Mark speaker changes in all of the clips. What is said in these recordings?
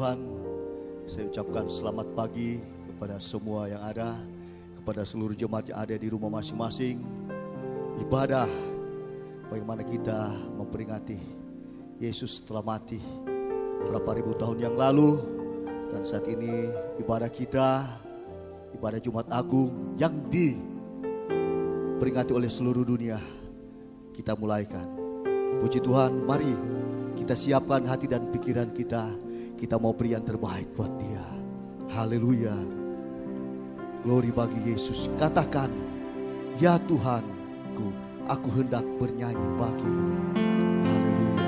Speaker 1: Tuhan, saya ucapkan selamat pagi kepada semua yang ada, kepada seluruh jemaat yang ada di rumah masing-masing. Ibadah bagaimana kita memperingati Yesus telah mati berapa ribu tahun yang lalu, dan saat ini ibadah kita, ibadah Jumat Agung yang diperingati oleh seluruh dunia, kita mulaikan. Puji Tuhan, mari kita siapkan hati dan pikiran kita. Kita mau beri yang terbaik buat Dia. Haleluya. Glory bagi Yesus. Katakan, ya Tuhanku, aku hendak bernyanyi bagimu. Haleluya.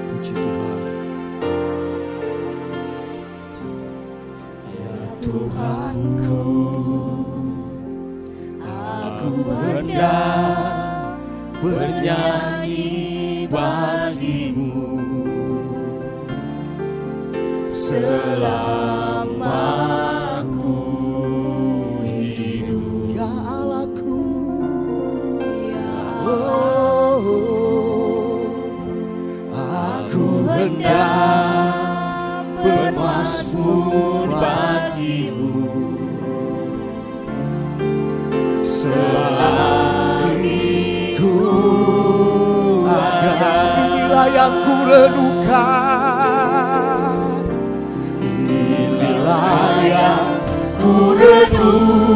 Speaker 1: Puji Tuhan. Ya Tuhanku, aku hendak bernyanyi bagimu selama aku hidup. Ya Allahku, aku hendak bermazmur bagimu selagi ku ada. Inilah yang ku renungkan, inilah yang ku renungkan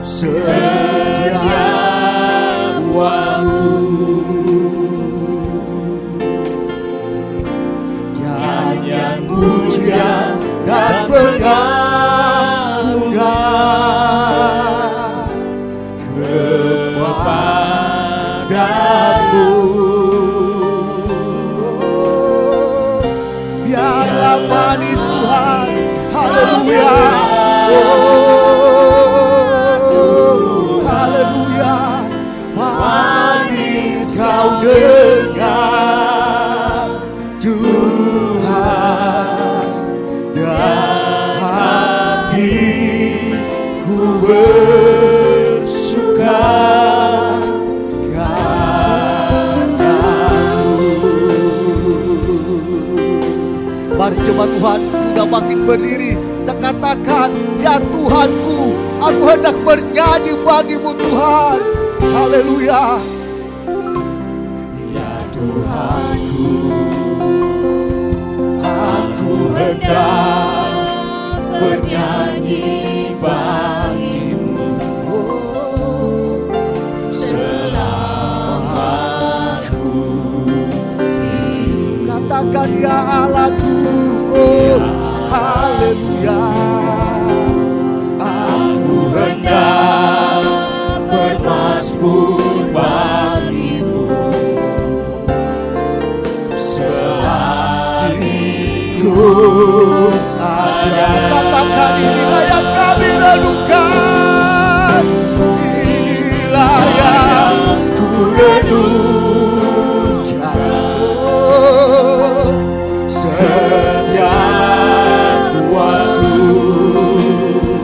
Speaker 1: setiap waktu. Nyanyian pujian dan pengagungan kepadamu. Biarlah manis Tuhan, haleluya, haleluya, manis kau dengar Tuhan, dan hatiku bersuka. Mari jemaat Tuhan, sudah makin berdiri, kita katakan, ya Tuhanku, aku hendak bernyanyi bagimu Tuhan. Haleluya. Ya Tuhanku, aku hendak bernyanyi bagimu selama aku hidup. Katakan, ya Allahku, oh haleluya, aku hendak bermazmur bagimu selagi ku ada. Katakan, inilah yang kami renungkan, inilah yang ku renungkan setiap waktu.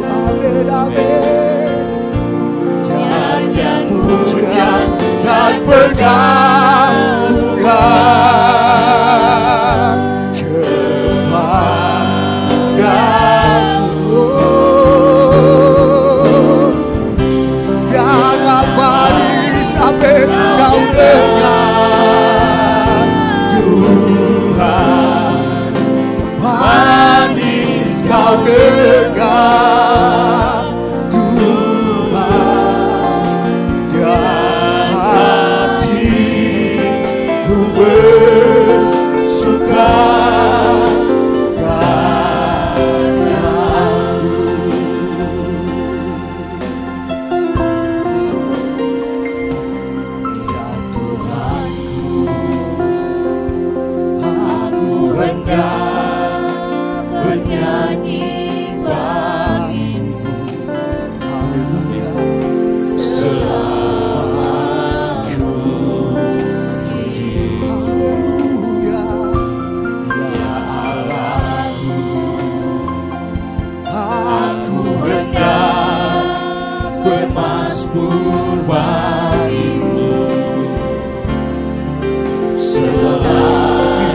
Speaker 1: Amin, amin. Nyanyian pujian dan pengagungan kepadamu. Biarlah manis sampai kau dengar Tuhan, manis kau dengar Tuhan, dan hatiku bersuka padamu. Ya Tuhanku, aku hendak bernyanyi bagimu. Haleluya. Selama aku hidup. Haleluya. Ya Allahku, aku hendak bermazmur bagimu selagi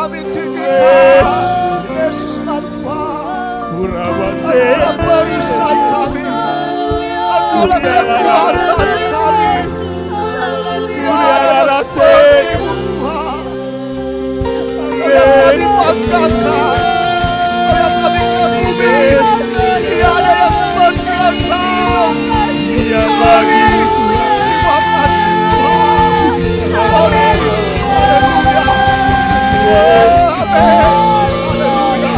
Speaker 1: kami tinggikan. Yesus Tuhan, Engkaulah perisai kami, Engkaulah kekuatan kami. Tiada yang seperti-Mu Tuhan, yang kami banggakan, yang kami kagumi. Tiada yang seperti Engkau. Kami terima kasih Tuhan. Haleluya. Amin. Haleluya.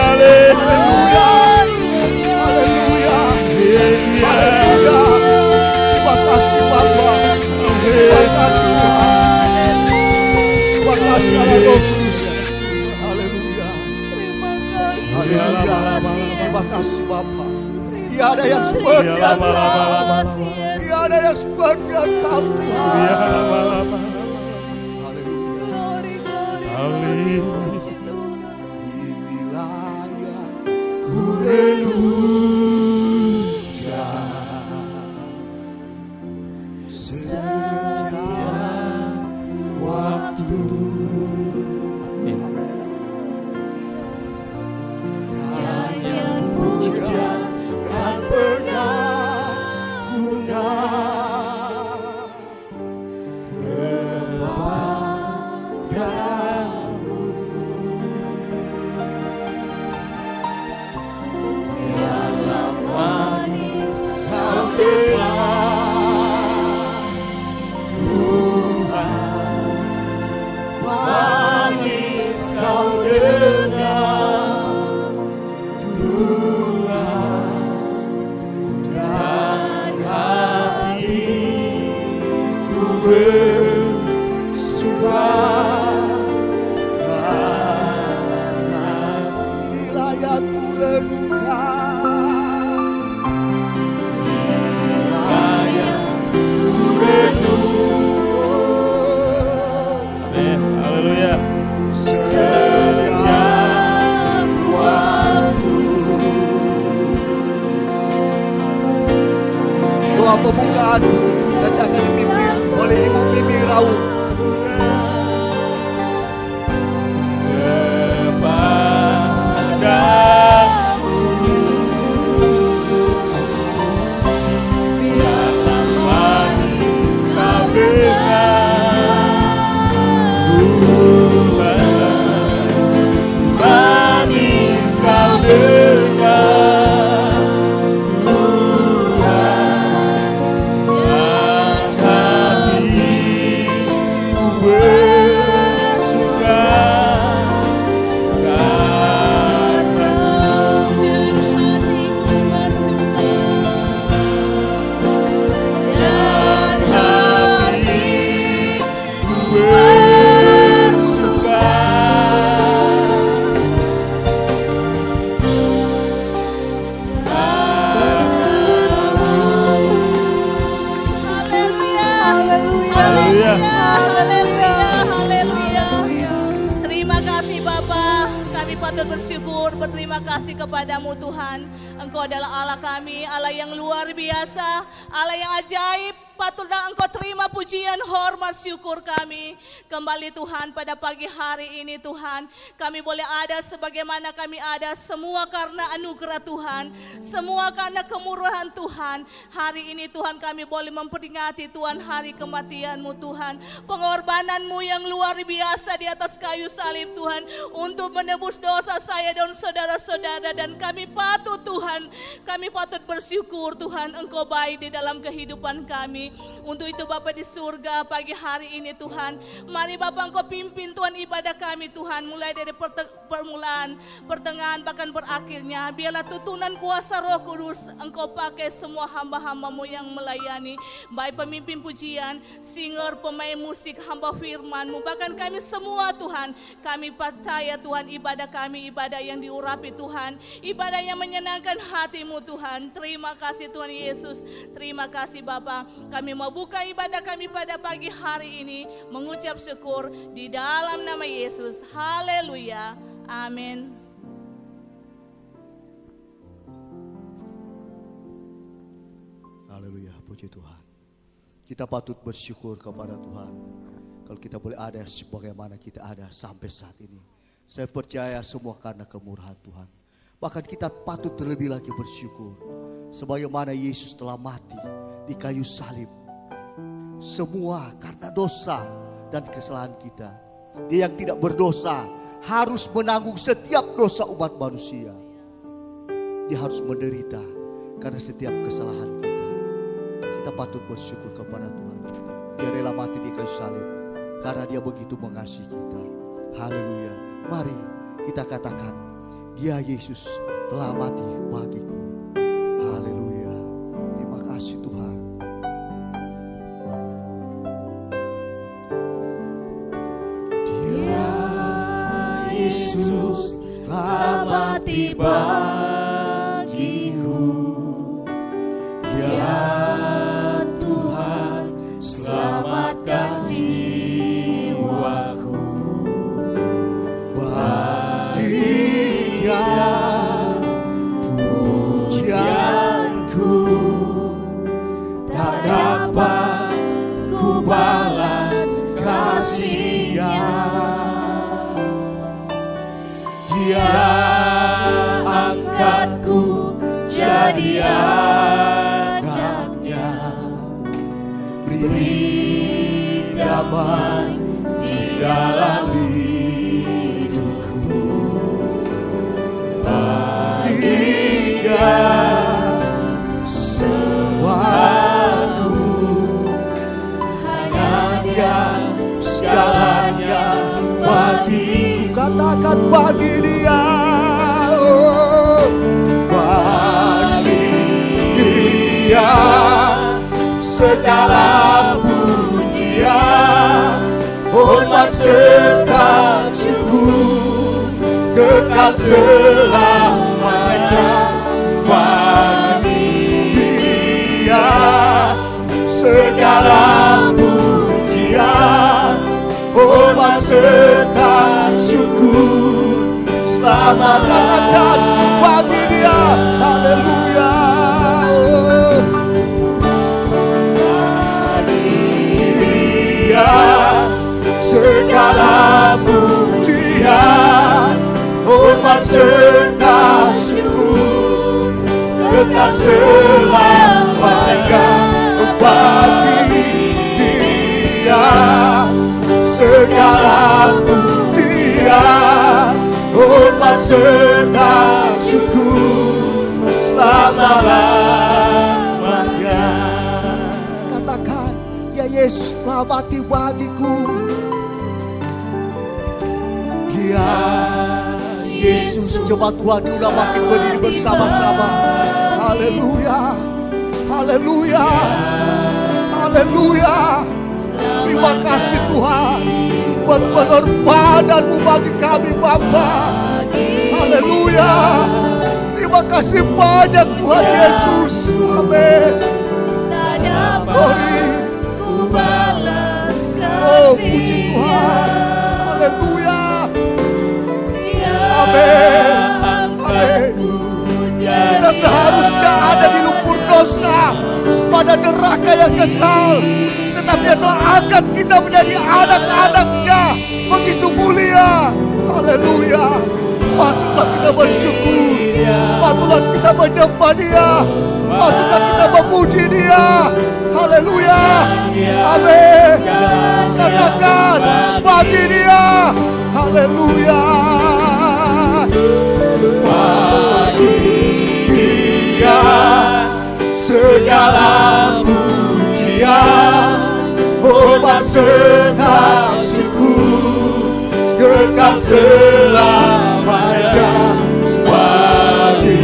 Speaker 1: Haleluya. Haleluya. Haleluya. Terima kasih Bapa. Terima kasih Tuhan. Terima kasih Allah Roh Kudus. Haleluya. Haleluya. Terima kasih Bapa. Tiada yang seperti Engkau. Tiada yang seperti Engkau Tuhan. Haleluya. Inilah yang kureluya, setiap waktu. Dan yang puja kan pernah guna kepadamu. Biarlah manis kau dengar, Tuhan, manis kau dengar, Tuhan, dan hatiku bersuka. Karena inilah yang kurenungkan, inilah yang kurenungkan.
Speaker 2: Amin. Haleluya.
Speaker 1: Setiap waktu. Doa pembukaan dan akan dipimpin oleh Ibu Mimi Raung.
Speaker 3: Berterima kasih kepadamu Tuhan. Engkau adalah Allah kami, Allah yang luar biasa, Allah yang ajaib. Patutlah Engkau terima pujian, hormat, syukur kami. Kembali Tuhan pada pagi hari ini Tuhan, kami boleh ada sebagaimana kami ada, semua karena anugerah Tuhan, semua karena kemurahan Tuhan. Hari ini Tuhan kami boleh memperingati Tuhan hari kematian-Mu Tuhan, pengorbanan-Mu yang luar biasa di atas kayu salib Tuhan, untuk menebus dosa saya dan saudara-saudara. Dan kami patut Tuhan, kami patut bersyukur Tuhan, Engkau baik di dalam kehidupan kami. Untuk itu Bapa di surga, pagi hari ini Tuhan, mari Bapa Engkau pimpin Tuhan ibadah kami Tuhan, mulai dari permulaan, pertengahan, bahkan berakhirnya. Biarlah tuntunan kuasa Roh Kudus Engkau pakai semua hamba-hamba-Mu yang melayani, baik pemimpin pujian, singer, pemain musik, hamba firman-Mu, bahkan kami semua Tuhan. Kami percaya Tuhan, ibadah kami ibadah yang diurapi Tuhan, ibadah yang menyenangkan hati-Mu Tuhan. Terima kasih Tuhan Yesus, terima kasih Bapa. Kami mau buka ibadah kami pada pagi hari ini, mengucap syukur di dalam nama Yesus. Haleluya. Amin.
Speaker 1: Haleluya, puji Tuhan. Kita patut bersyukur kepada Tuhan. kalau kita boleh ada sebagaimana kita ada sampai saat ini. Saya percaya semua karena kemurahan Tuhan. Bahkan kita patut terlebih lagi bersyukur. Sebagaimana Yesus telah mati di kayu salib. Semua karena dosa dan kesalahan kita. Dia yang tidak berdosa harus menanggung setiap dosa umat manusia. Dia harus menderita karena setiap kesalahan kita. Kita patut bersyukur kepada Tuhan. Dia rela mati di kayu salib karena dia begitu mengasihi kita. Haleluya. Mari kita katakan, dia Yesus telah mati bagiku. Haleluya. Terima kasih Tuhan. Dia Yesus telah mati bagiku. Ya Tuhan, selamatkan jiwaku. Bagi Dia pujianku tak dapat ku balas kasih-Nya. Dia angkatku jadi anaknya, beri damai di dalam hidupku. Bagi Dia semuaku, hanya Dia segalanya bagiku. Katakan bagi Dia, oh, bagi Dia segala pujian, hormat serta syukur, kekal selamanya. Bagi Dia segala pujian, hormat serta syukur, selamat katakan bagi Dia. Haleluya. Segala pujian, hormat serta syukur, kekal selamanya. Bagi Dia segala pujian, hormat serta syukur, selama-lamanya. Katakan, ya Yesus telah mati bagiku. Ya Yesus, jemaat Tuhan diundang makin berdiri bersama-sama. Haleluya, haleluya, haleluya. Terima kasih Tuhan buat pengorbanan-Mu bagi kami Bapa. Haleluya. Terima kasih banyak Tuhan Yesus. Amin. Oh, puji Tuhan. Haleluya. Amin. Amin. Kita seharusnya ada di lumpur dosa, pada neraka yang kekal, tetapi Dia telah angkat kita menjadi anak-anak-Nya. Begitu mulia. Haleluya. Patutlah kita bersyukur, patutlah kita menyembah Dia, patutlah kita memuji Dia. Haleluya. Amin. Katakan bagi Dia. Haleluya. Bagi Dia segala pujian, hormat serta syukur, kekal selamanya. Bagi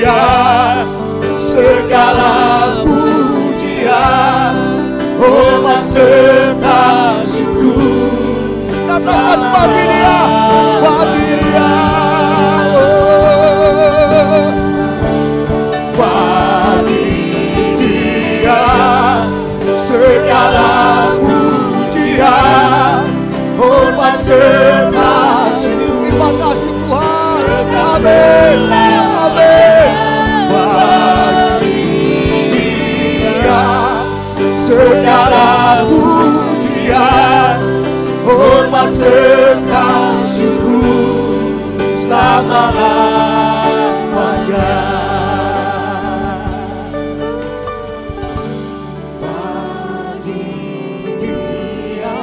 Speaker 1: Dia segala pujian, hormat serta syukur. Katakan bagi Dia, bagi Dia. Oh, bagi Dia segala pujian, hormat serta syukur. Terima kasih Tuhan. Amin. Amin. Bagi Dia segala pujian, hormat serta syukur selama-lamanya. Bagi Dia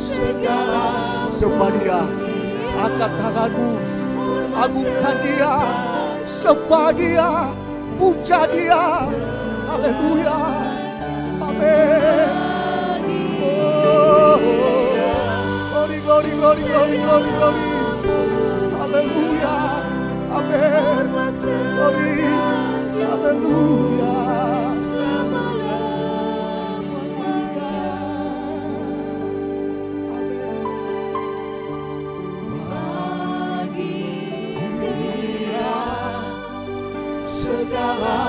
Speaker 1: segala. Sembah Dia, angkat tanganmu, agungkan Dia, sembah Dia, puja Dia. Haleluya, amin. Glory, glory, glory, glory, glory. Haleluya, amin. Glory, haleluya. Segala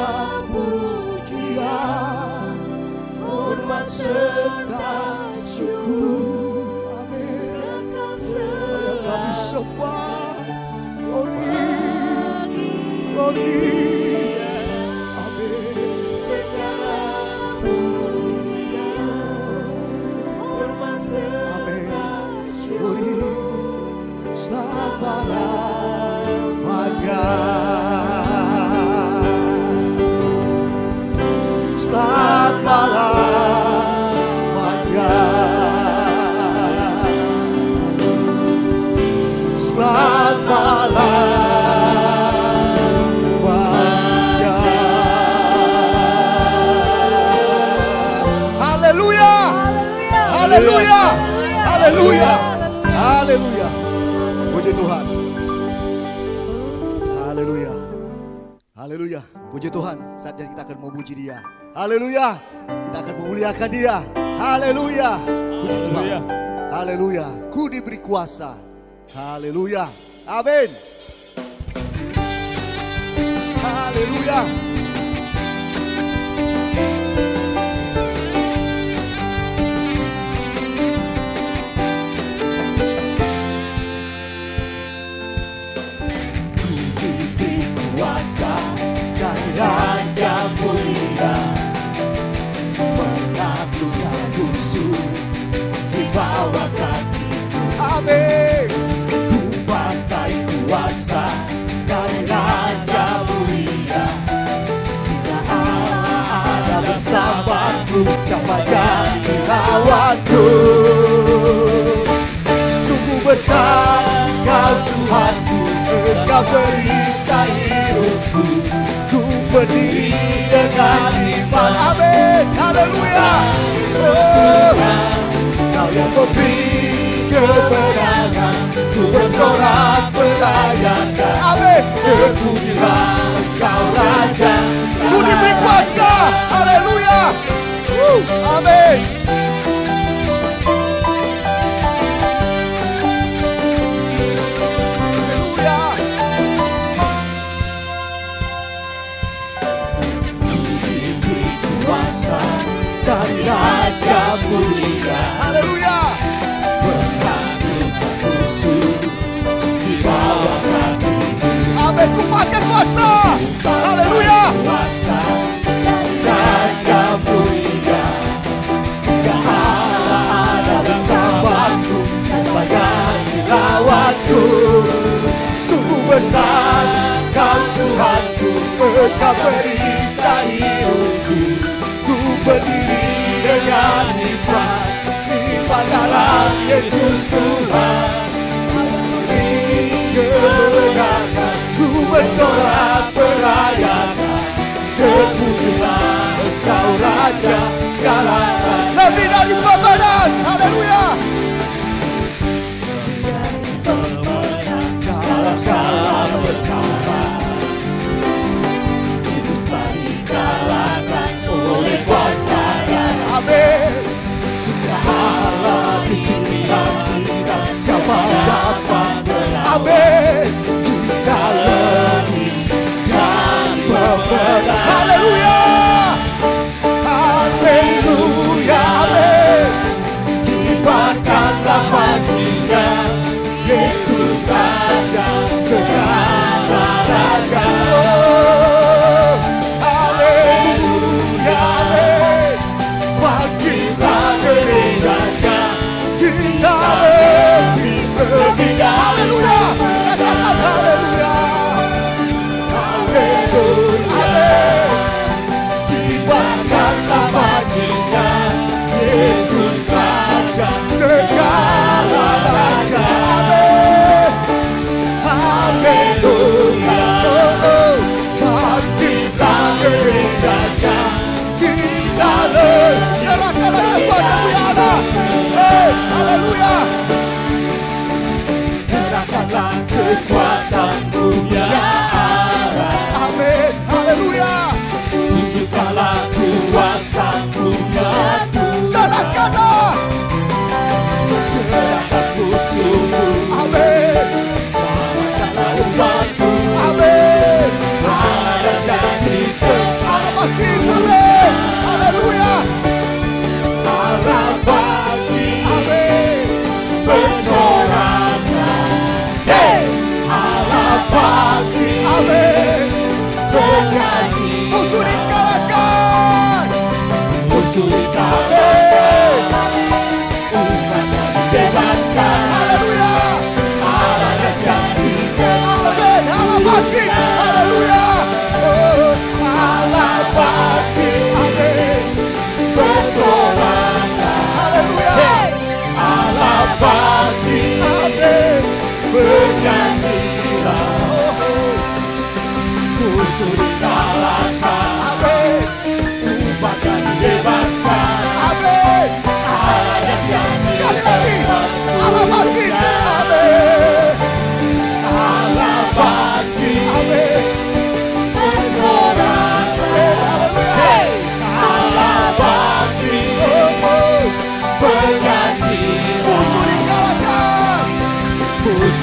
Speaker 1: pujian, hormat serta syukur, amin. Kami sembah, glory, glory, amin. Segala pujian, hormat serta syukur, selama-lamanya. Selama-lamanya, selama-lamanya. Haleluya, haleluya, haleluya, haleluya. Puji Tuhan, haleluya, haleluya. Puji Tuhan, saatnya kita akan memuji Dia. Haleluya, kita akan memuliakan Dia. Haleluya, puji Tuhan. Haleluya, Ku diberi kuasa. Haleluya, amin. Haleluya. Ku diberi kuasa dari Raja mulia, menaklukkan musuh di bawah kakiku. Amin. Ku pakai kuasa dari Raja mulia. Jika Allah ada bersamaku, siapa jadi lawanku? Sungguh besar Kau Tuhanku, Engkau perisai hidupku. Ku berdiri dengan iman, amin, haleluya. Kau yang memberi kemenangan, ku bersorak merayakan, amin. Terpujilah Engkau Raja, Ku diberi kuasa, haleluya, amin. Dari Raja mulia, haleluya, menghancurkan musuh di bawah kakiku. Amin, ku pakai kuasa, haleluya. Raja mulia, jika Allah ada bersamaku, sebagai lawanku. Sungguh besar Kau Tuhanku, Engkau perisai hidupku. Berdiri dengan iman dalam Yesus Tuhan. Beri kemenangan, ku bersorak merayakan. Terpujilah Engkau Raja segala, lebih dari pemenang, haleluya. Dalam segala perkara, oleh kuasa-Nya, amin. Jika Allah di pilihan kita, siapa dapat menang, amin. Kita lebih dan pemenang, haleluya, haleluya, amin. Kibarkanlah bajunya, Yesus Raja segala raja. Kita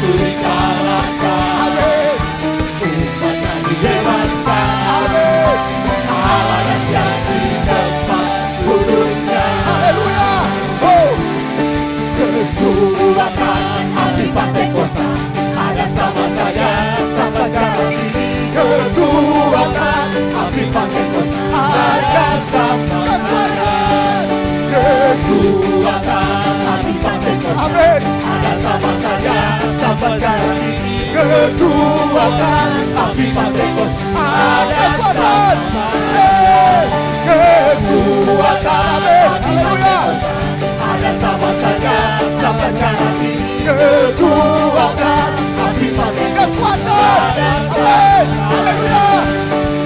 Speaker 2: sulit kalahkan. Umatnya dibebaskan. Allah dahsyat di tempat kudusnya.
Speaker 1: Haleluya.
Speaker 2: Kekuatan api Pentakosta ada sama saya sampai sekarang ini. Kekuatan api Pentakosta ada sama saya. Kekuatan api Pentakosta ada sama saya sampai sekarang ini. Kekuatan api Pentakosta ada sama saya. Kekuatan api Pentakosta ada sama saya sampai sekarang ini. Kekuatan api Pentakosta ada sama saya.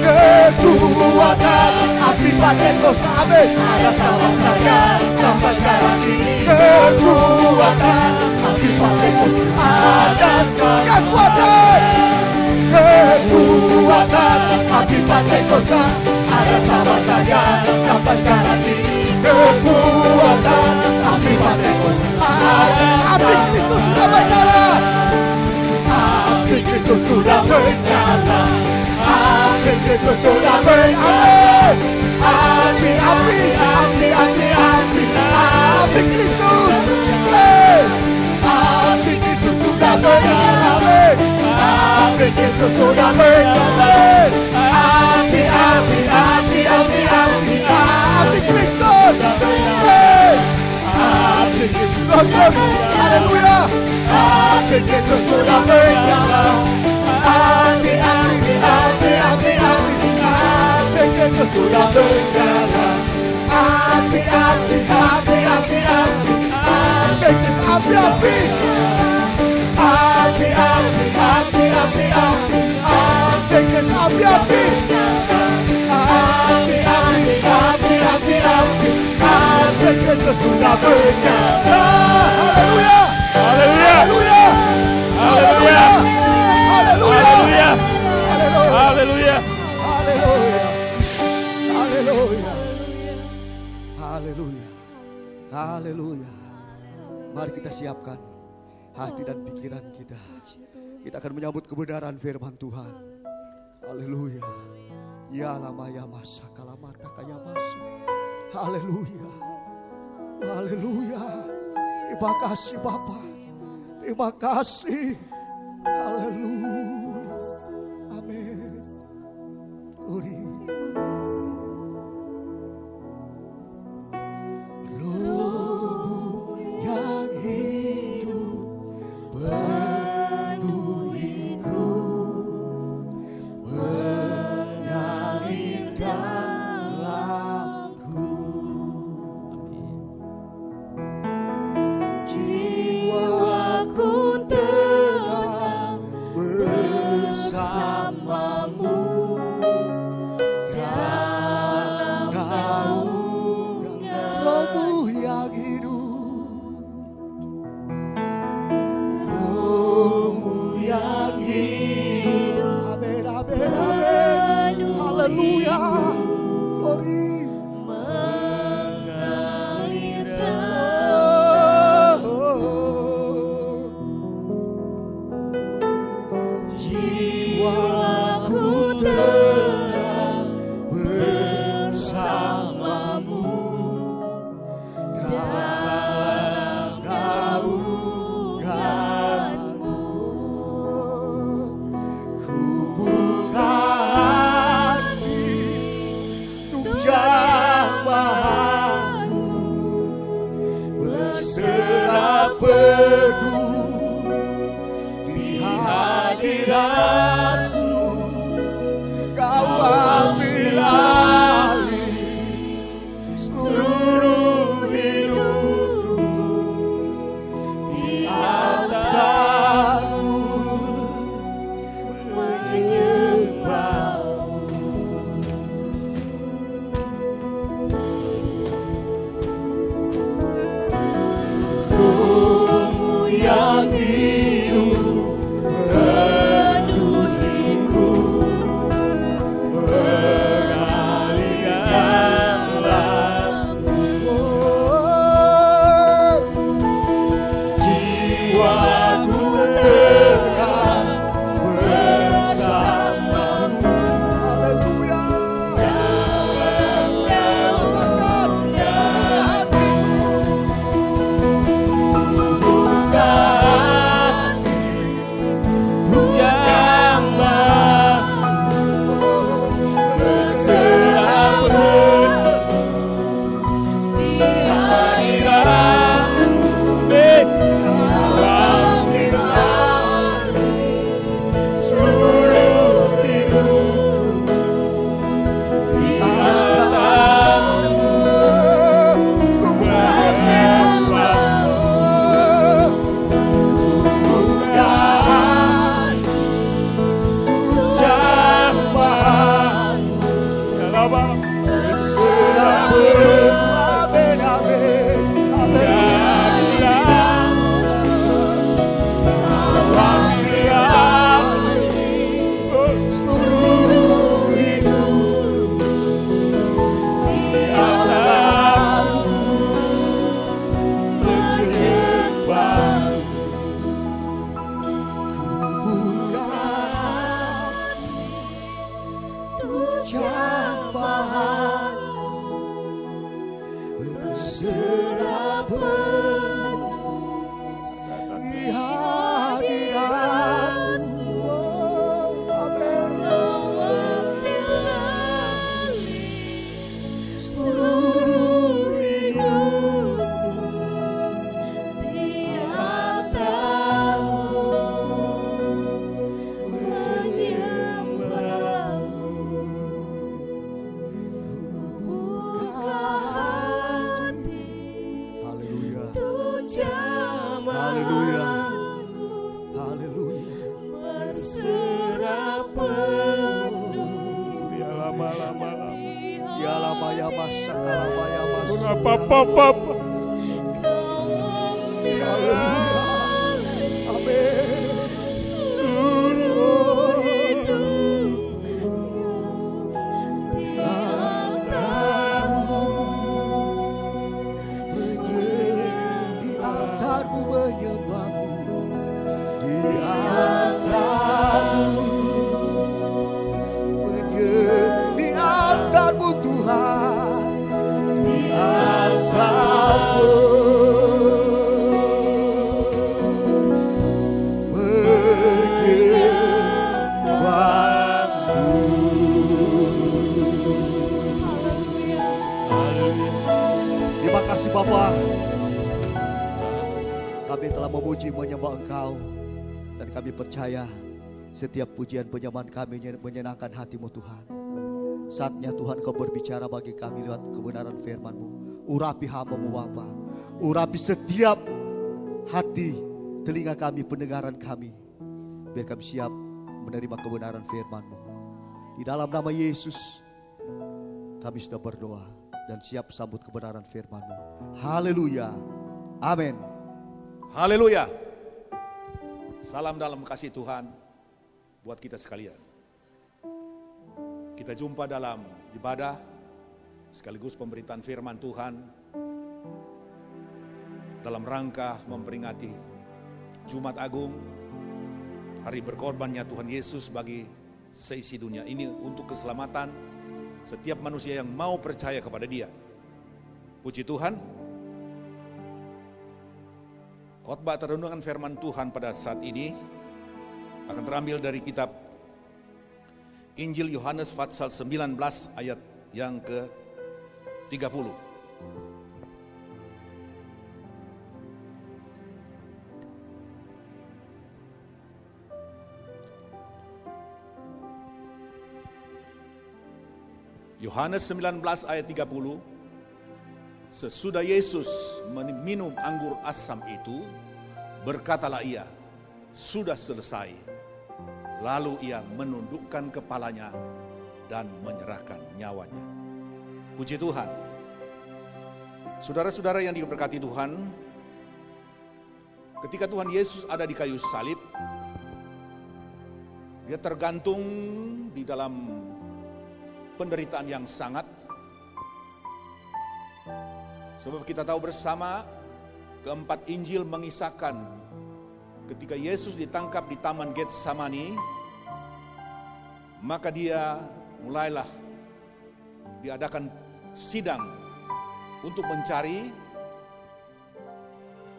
Speaker 2: Kekuatan api Pentakosta ada sama saya sampai sekarang ini. Kekuatan api Pentakosta ada sama kekuatan api Pentakosta ada sama saya sampai sekarang ini. Kekuatan api Pentakosta ada. Api Kristus sudah menyala. Api Kristus sudah menyala. Api Kristus sudah menyala. Api Kristus. Api Kristus sudah menyala. Api Kristus sudah menyala. Api Kristus. Api Kristus. Haleluya. Api Kristus sudah menyala. Api Kristus sudah menyala. Api Kristus. Api. Kristus sudah menyala. Haleluya. Haleluya. Haleluya. Haleluya. Haleluya.
Speaker 1: Haleluya. Haleluya. Haleluya. Haleluya. Mari kita siapkan hati dan pikiran kita. Kita akan menyambut kebenaran firman Tuhan. Haleluya. Ya lama ya masa kalamata kaya masa. Haleluya. Haleluya. Terima kasih Bapa. Terima kasih. Haleluya. Amin. Glory. Rohmu yang hidup penuhiku, mengalir dalamku. Jiwaku tenang bersamamu dalam naungan rohmu yang hidup. Rohmu yang hidup. Amin, amin, amin. Haleluya. Glory. Jiwaku tenang bersamamu dalam naunganmu. Ku buka hati untuk jamahanmu, berserah penuh di hadiratmu. Kau ambil alih seluruh hidupku di altarmu, menyembahmu. Rohmu yang hidup penuh Maya masa kalamaya mas.
Speaker 2: Papa.
Speaker 1: Haleluya. Amin. Di altarmu menyembahmu, di altarmu, di altarmu Tuhan, di altarmu menyembahmu. Terima kasih Bapa. Kami telah memuji menyembah Engkau, dan kami percaya setiap pujian penyembahan kami menyenangkan hati-Mu Tuhan. Saatnya Tuhan Kau berbicara bagi kami lewat kebenaran firman-Mu. Urapi hamba-Mu Bapa, urapi setiap hati, telinga kami, pendengaran kami, biar kami siap menerima kebenaran firman-Mu. Di dalam nama Yesus kami sudah berdoa dan siap sambut kebenaran firman-Mu. Haleluya. Amin.
Speaker 2: Haleluya. Salam dalam kasih Tuhan buat kita sekalian. Kita jumpa dalam ibadah sekaligus pemberitaan firman Tuhan dalam rangka memperingati Jumat Agung, hari berkorbannya Tuhan Yesus bagi seisi dunia ini untuk keselamatan setiap manusia yang mau percaya kepada Dia. Puji Tuhan. Khotbah atau renungan firman Tuhan pada saat ini akan terambil dari kitab Injil Yohanes pasal 19 ayat yang ke-30. Yohanes 19 ayat 30. Sesudah Yesus minum anggur asam itu, berkatalah ia, sudah selesai. Lalu ia menundukkan kepalanya dan menyerahkan nyawanya. Puji Tuhan. Saudara-saudara yang diberkati Tuhan, ketika Tuhan Yesus ada di kayu salib, Dia tergantung di dalam penderitaan yang sangat. Sebab kita tahu bersama, keempat Injil mengisahkan ketika Yesus ditangkap di Taman Getsemani, maka Dia mulailah diadakan sidang untuk mencari,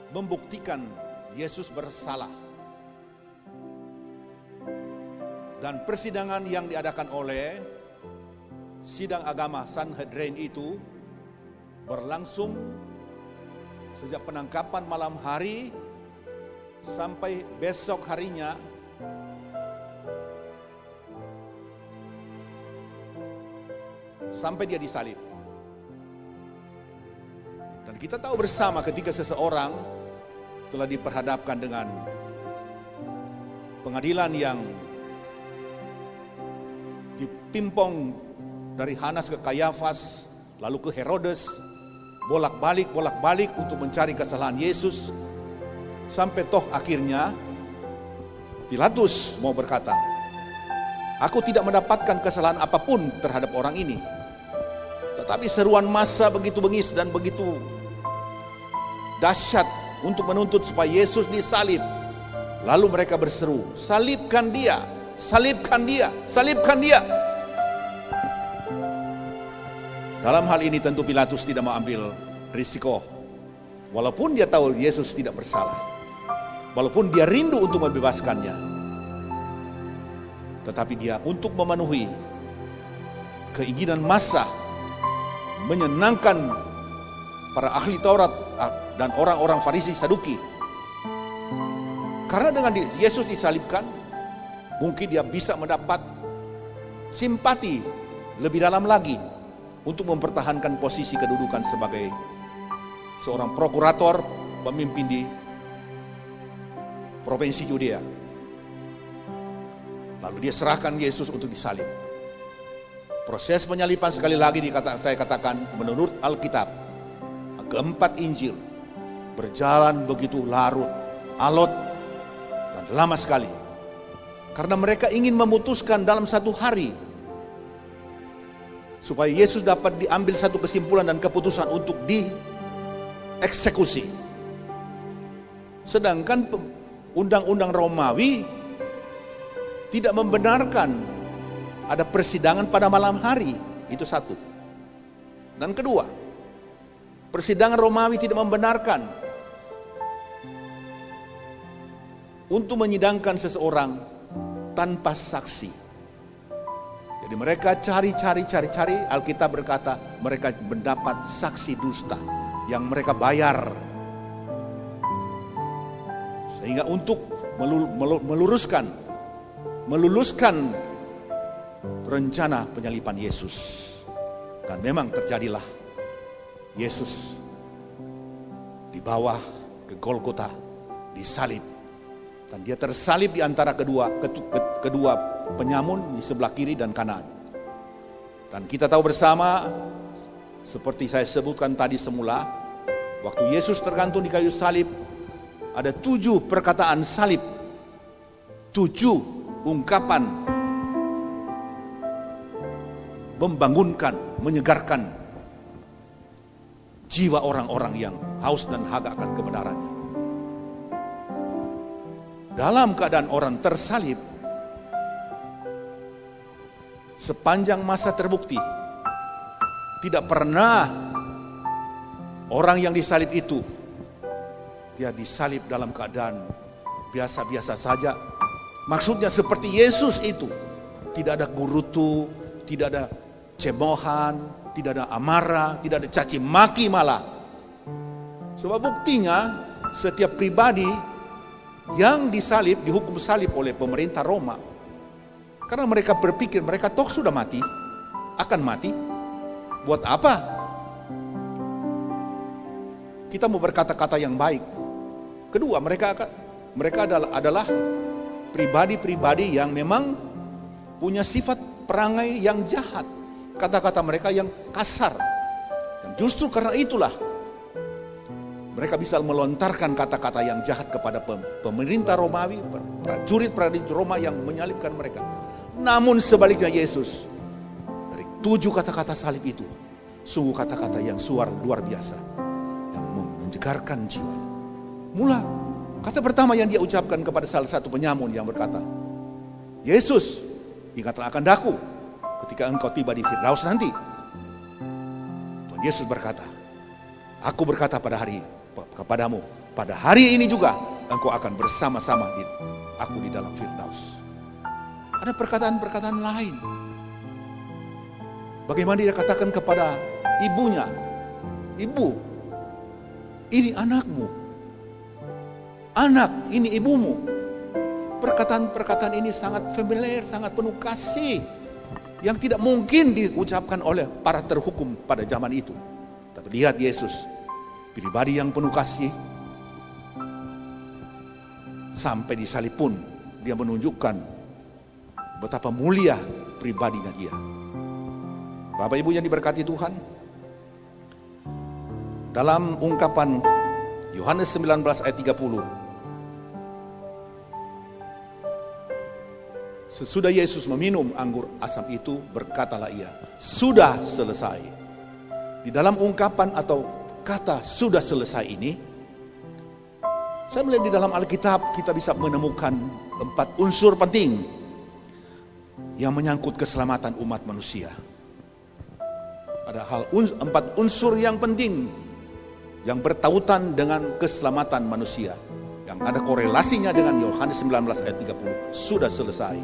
Speaker 2: membuktikan Yesus bersalah. Dan persidangan yang diadakan oleh sidang agama Sanhedrin itu berlangsung sejak penangkapan malam hari sampai besok harinya, sampai Dia disalib. Dan kita tahu bersama ketika seseorang telah diperhadapkan dengan pengadilan yang dipimpong dari Hanas ke Kayafas, lalu ke Herodes, bolak-balik untuk mencari kesalahan Yesus, sampai toh akhirnya Pilatus mau berkata, aku tidak mendapatkan kesalahan apapun terhadap orang ini. Tetapi seruan massa begitu bengis dan begitu dahsyat untuk menuntut supaya Yesus disalib. Lalu mereka berseru, salibkan dia, salibkan dia, salibkan dia. Dalam hal ini tentu Pilatus tidak mau ambil risiko. Walaupun dia tahu Yesus tidak bersalah. Walaupun dia rindu untuk membebaskannya. Tetapi dia untuk memenuhi keinginan massa, menyenangkan para ahli Taurat dan orang-orang Farisi Saduki. Karena dengan Yesus disalibkan, mungkin dia bisa mendapat simpati lebih dalam lagi untuk mempertahankan posisi kedudukan sebagai seorang prokurator, pemimpin di provinsi Yudea. Lalu dia serahkan Yesus untuk disalib. Proses penyaliban sekali lagi saya katakan menurut Alkitab, keempat Injil berjalan begitu larut, alot, dan lama sekali. Karena mereka ingin memutuskan dalam satu hari supaya Yesus dapat diambil satu kesimpulan dan keputusan untuk dieksekusi. Sedangkan undang-undang Romawi tidak membenarkan ada persidangan pada malam hari. Itu satu. Dan kedua, persidangan Romawi tidak membenarkan untuk menyidangkan seseorang tanpa saksi. Jadi mereka cari. Alkitab berkata mereka mendapat saksi dusta yang mereka bayar. Sehingga untuk meluluskan rencana penyaliban Yesus. Dan memang terjadilah Yesus dibawa ke Golgota, disalib. Dan dia tersalib di antara kedua penyamun di sebelah kiri dan kanan. Dan kita tahu bersama, seperti saya sebutkan tadi semula, waktu Yesus tergantung di kayu salib, ada 7 perkataan salib, 7 ungkapan membangunkan, menyegarkan jiwa orang-orang yang haus dan haga akan kebenarannya. Dalam keadaan orang tersalib, sepanjang masa terbukti, tidak pernah orang yang disalib itu, dia disalib dalam keadaan biasa-biasa saja. Maksudnya seperti Yesus itu, tidak ada gurutu, tidak ada cemoohan, tidak ada amarah, tidak ada caci maki malah. Sebab buktinya setiap pribadi yang disalib, dihukum salib oleh pemerintah Roma. Karena mereka berpikir mereka toh sudah mati, akan mati. Buat apa? Kita mau berkata-kata yang baik. Kedua, mereka adalah pribadi-pribadi yang memang punya sifat perangai yang jahat. Kata-kata mereka yang kasar. Dan justru karena itulah mereka bisa melontarkan kata-kata yang jahat kepada pemerintah Romawi, prajurit-prajurit Roma yang menyalibkan mereka. Namun sebaliknya Yesus, dari 7 kata-kata salib itu, sungguh kata-kata yang luar biasa, yang menjegarkan jiwa. Mula kata pertama yang dia ucapkan kepada salah satu penyamun yang berkata, Yesus, ingatlah akan daku ketika engkau tiba di Firdaus nanti. Tuhan Yesus berkata, aku berkata kepadamu, pada hari ini juga engkau akan bersama-sama aku di dalam Firdaus. Ada perkataan-perkataan lain. Bagaimana dia katakan kepada ibunya, ibu, ini anakmu, anak, ini ibumu. Perkataan-perkataan ini sangat familiar, sangat penuh kasih, yang tidak mungkin diucapkan oleh para terhukum pada zaman itu. Tapi lihat Yesus, pribadi yang penuh kasih, sampai disalib pun dia menunjukkan betapa mulia pribadinya dia. Bapak Ibu yang diberkati Tuhan, dalam ungkapan Yohanes 19 ayat 30, sesudah Yesus meminum anggur asam itu, berkatalah ia, sudah selesai. Di dalam ungkapan atau kata sudah selesai ini, saya melihat di dalam Alkitab kita bisa menemukan 4 unsur penting yang menyangkut keselamatan umat manusia. Ada 4 unsur yang penting yang bertautan dengan keselamatan manusia, yang ada korelasinya dengan Yohanes 19 ayat 30, sudah selesai.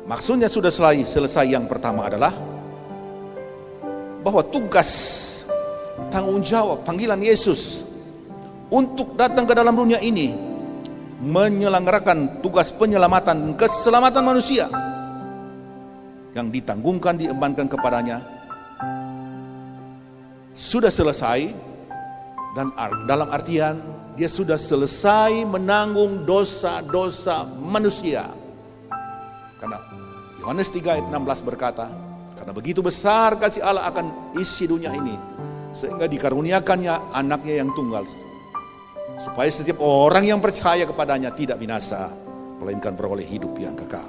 Speaker 2: Maksudnya sudah selesai yang pertama adalah bahwa tugas, tanggung jawab, panggilan Yesus untuk datang ke dalam dunia ini menyelenggarakan tugas penyelamatan dan keselamatan manusia yang ditanggungkan, diembankan kepadanya, sudah selesai. Dan dalam artian dia sudah selesai menanggung dosa-dosa manusia. Karena Yohanes 3 ayat 16 berkata, karena begitu besar kasih Allah akan isi dunia ini, sehingga dikaruniakannya anaknya yang tunggal, supaya setiap orang yang percaya kepadanya tidak binasa, melainkan beroleh hidup yang kekal.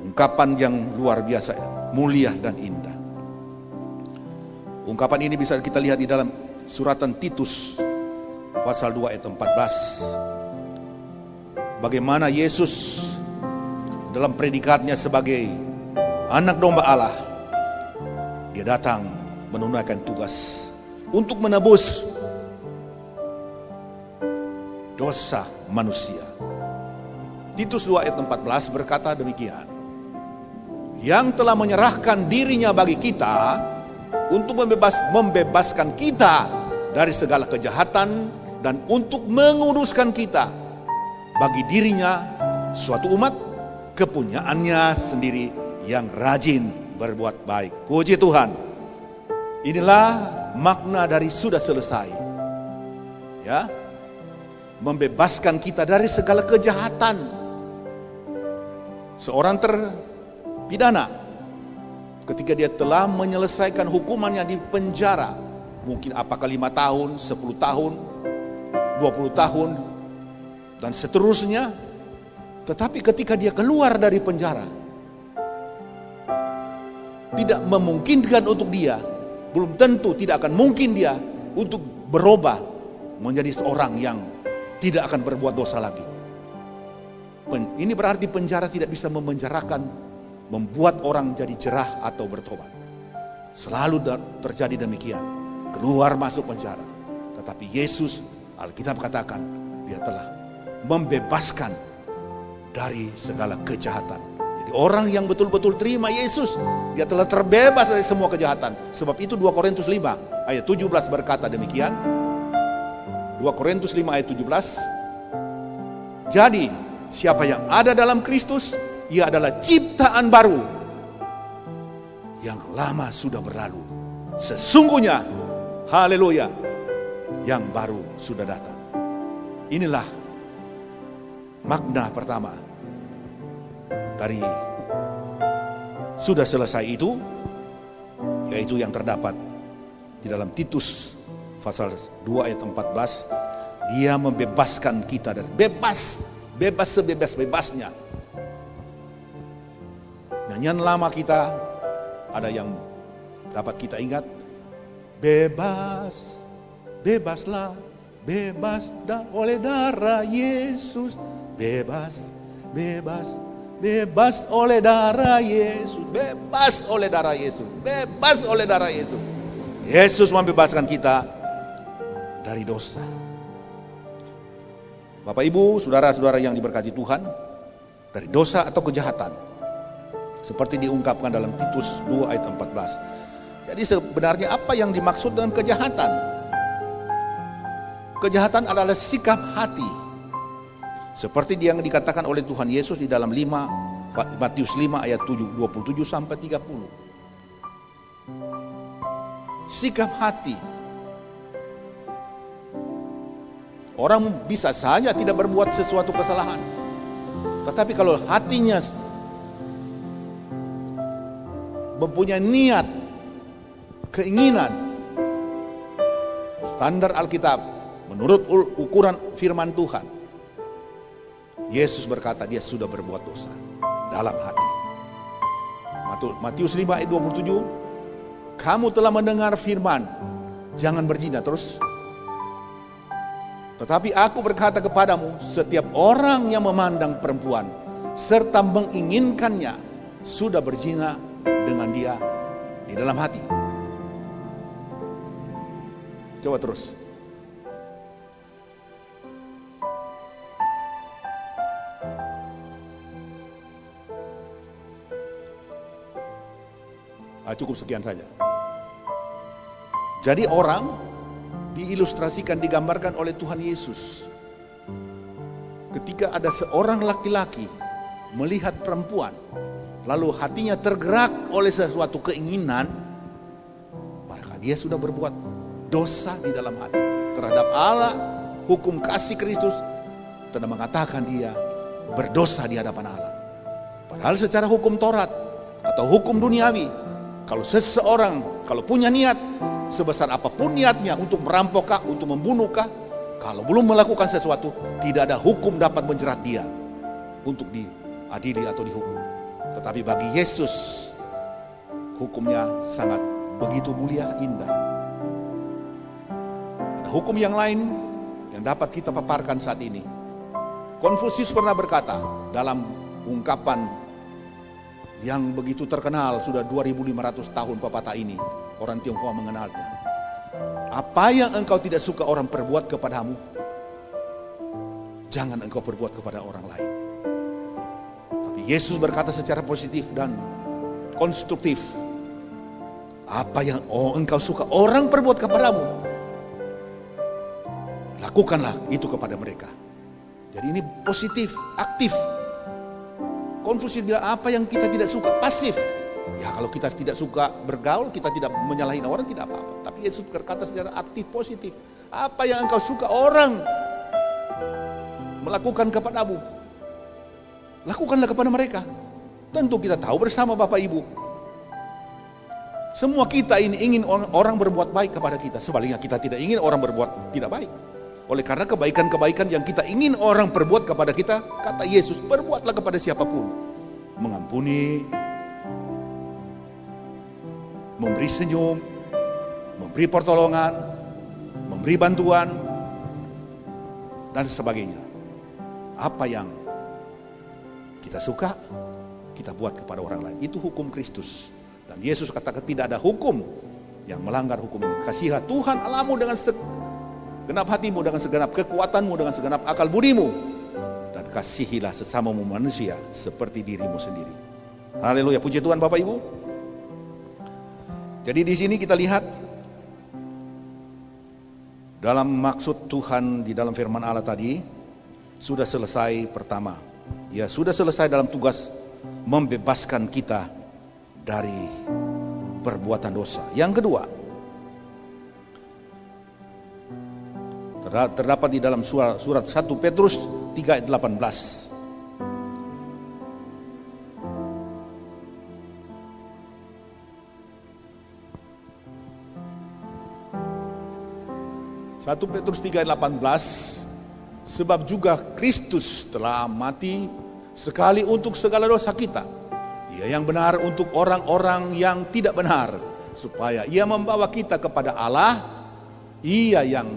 Speaker 2: Ungkapan yang luar biasa, mulia dan indah. Ungkapan ini bisa kita lihat di dalam suratan Titus pasal 2 ayat 14. Bagaimana Yesus dalam predikatnya sebagai anak domba Allah, dia datang menunaikan tugas untuk menebus dosa manusia. Titus 2 ayat 14 berkata demikian, yang telah menyerahkan dirinya bagi kita untuk membebaskan kita dari segala kejahatan dan untuk menguduskan kita bagi dirinya suatu umat kepunyaannya sendiri yang rajin berbuat baik. Puji Tuhan. Inilah makna dari sudah selesai. Ya. Membebaskan kita dari segala kejahatan. Seorang terpidana ketika dia telah menyelesaikan hukumannya di penjara, mungkin apakah 5 tahun, 10 tahun, 20 tahun dan seterusnya. Tetapi ketika dia keluar dari penjara, tidak memungkinkan untuk dia, belum tentu tidak akan mungkin dia untuk berubah menjadi seorang yang tidak akan berbuat dosa lagi. Ini berarti penjara tidak bisa memenjarakan, membuat orang jadi jerah atau bertobat. Selalu terjadi demikian, keluar masuk penjara. Tetapi Yesus, Alkitab katakan, dia telah membebaskan dari segala kejahatan. Jadi orang yang betul-betul terima Yesus, dia telah terbebas dari semua kejahatan. Sebab itu 2 Korintus 5 ayat 17 berkata demikian. 2 Korintus 5 ayat 17. Jadi siapa yang ada dalam Kristus, ia adalah ciptaan baru. Yang lama sudah berlalu, sesungguhnya, haleluya, yang baru sudah datang. Inilah makna pertama dari sudah selesai itu, yaitu yang terdapat di dalam Titus pasal 2 ayat 14. Dia membebaskan kita dari bebas sebebas-bebasnya. Nyanyian lama kita ada yang dapat kita ingat, bebas, bebaslah, bebas oleh darah Yesus. Bebas, bebas, bebas oleh darah Yesus. Bebas oleh darah Yesus. Bebas oleh darah Yesus. Yesus membebaskan kita dari dosa. Bapak Ibu, saudara-saudara yang diberkati Tuhan, dari dosa atau kejahatan, seperti diungkapkan dalam Titus 2 ayat 14. Jadi sebenarnya apa yang dimaksud dengan kejahatan? Kejahatan adalah sikap hati, seperti yang dikatakan oleh Tuhan Yesus di dalam Matius 5 ayat 27 sampai 30. Sikap hati. Orang bisa saja tidak berbuat sesuatu kesalahan, tetapi kalau hatinya mempunyai niat, keinginan, standar Alkitab, menurut ukuran firman Tuhan, Yesus berkata dia sudah berbuat dosa dalam hati. Matius 5 ayat 27, kamu telah mendengar firman, jangan berzina terus. Tetapi aku berkata kepadamu, setiap orang yang memandang perempuan serta menginginkannya sudah berzina dengan dia di dalam hati. Coba terus. Cukup sekian saja. Jadi orang diilustrasikan, digambarkan oleh Tuhan Yesus. Ketika ada seorang laki-laki melihat perempuan, lalu hatinya tergerak oleh sesuatu keinginan, maka dia sudah berbuat dosa di dalam hati terhadap Allah. Hukum kasih Kristus telah mengatakan dia berdosa di hadapan Allah. Padahal secara hukum Taurat atau hukum duniawi, kalau seseorang kalau punya niat sebesar apapun niatnya untuk merampok, untuk membunuh, kalau belum melakukan sesuatu, tidak ada hukum dapat menjerat dia untuk diadili atau dihukum. Tetapi bagi Yesus, hukumnya sangat begitu mulia, indah. Ada hukum yang lain yang dapat kita paparkan saat ini. Konfusius pernah berkata dalam ungkapan yang begitu terkenal, sudah 2500 tahun pepatah ini, orang Tionghoa mengenalnya. Apa yang engkau tidak suka orang perbuat kepadamu, jangan engkau perbuat kepada orang lain. Tapi Yesus berkata secara positif dan konstruktif, apa yang engkau suka orang perbuat kepadamu, lakukanlah itu kepada mereka. Jadi ini positif, aktif. Konfusius bilang apa yang kita tidak suka, pasif. Ya kalau kita tidak suka bergaul, kita tidak menyalahi orang, tidak apa-apa. Tapi Yesus berkata secara aktif, positif. Apa yang engkau suka orang melakukan kepadamu, lakukanlah kepada mereka. Tentu kita tahu bersama Bapak Ibu, semua kita ini ingin orang berbuat baik kepada kita. Sebaliknya kita tidak ingin orang berbuat tidak baik. Oleh karena kebaikan-kebaikan yang kita ingin orang perbuat kepada kita, kata Yesus, perbuatlah kepada siapapun. Mengampuni, memberi senyum, memberi pertolongan, memberi bantuan, dan sebagainya. Apa yang kita suka, kita buat kepada orang lain. Itu hukum Kristus. Dan Yesus katakan tidak ada hukum yang melanggar hukum ini. Kasihilah Tuhan Allahmu dengan segenap hatimu, dengan segenap kekuatanmu, dengan segenap akal budimu, dan kasihilah sesamamu manusia seperti dirimu sendiri. Haleluya, puji Tuhan Bapak Ibu. Jadi di sini kita lihat dalam maksud Tuhan di dalam firman Allah tadi sudah selesai. Pertama, dia sudah selesai dalam tugas membebaskan kita dari perbuatan dosa. Yang kedua, terdapat di dalam surat 1 Petrus 3 ayat 18. Satu Petrus 3 ayat 18, sebab juga Kristus telah mati sekali untuk segala dosa kita, Ia yang benar untuk orang-orang yang tidak benar, supaya Ia membawa kita kepada Allah. Ia yang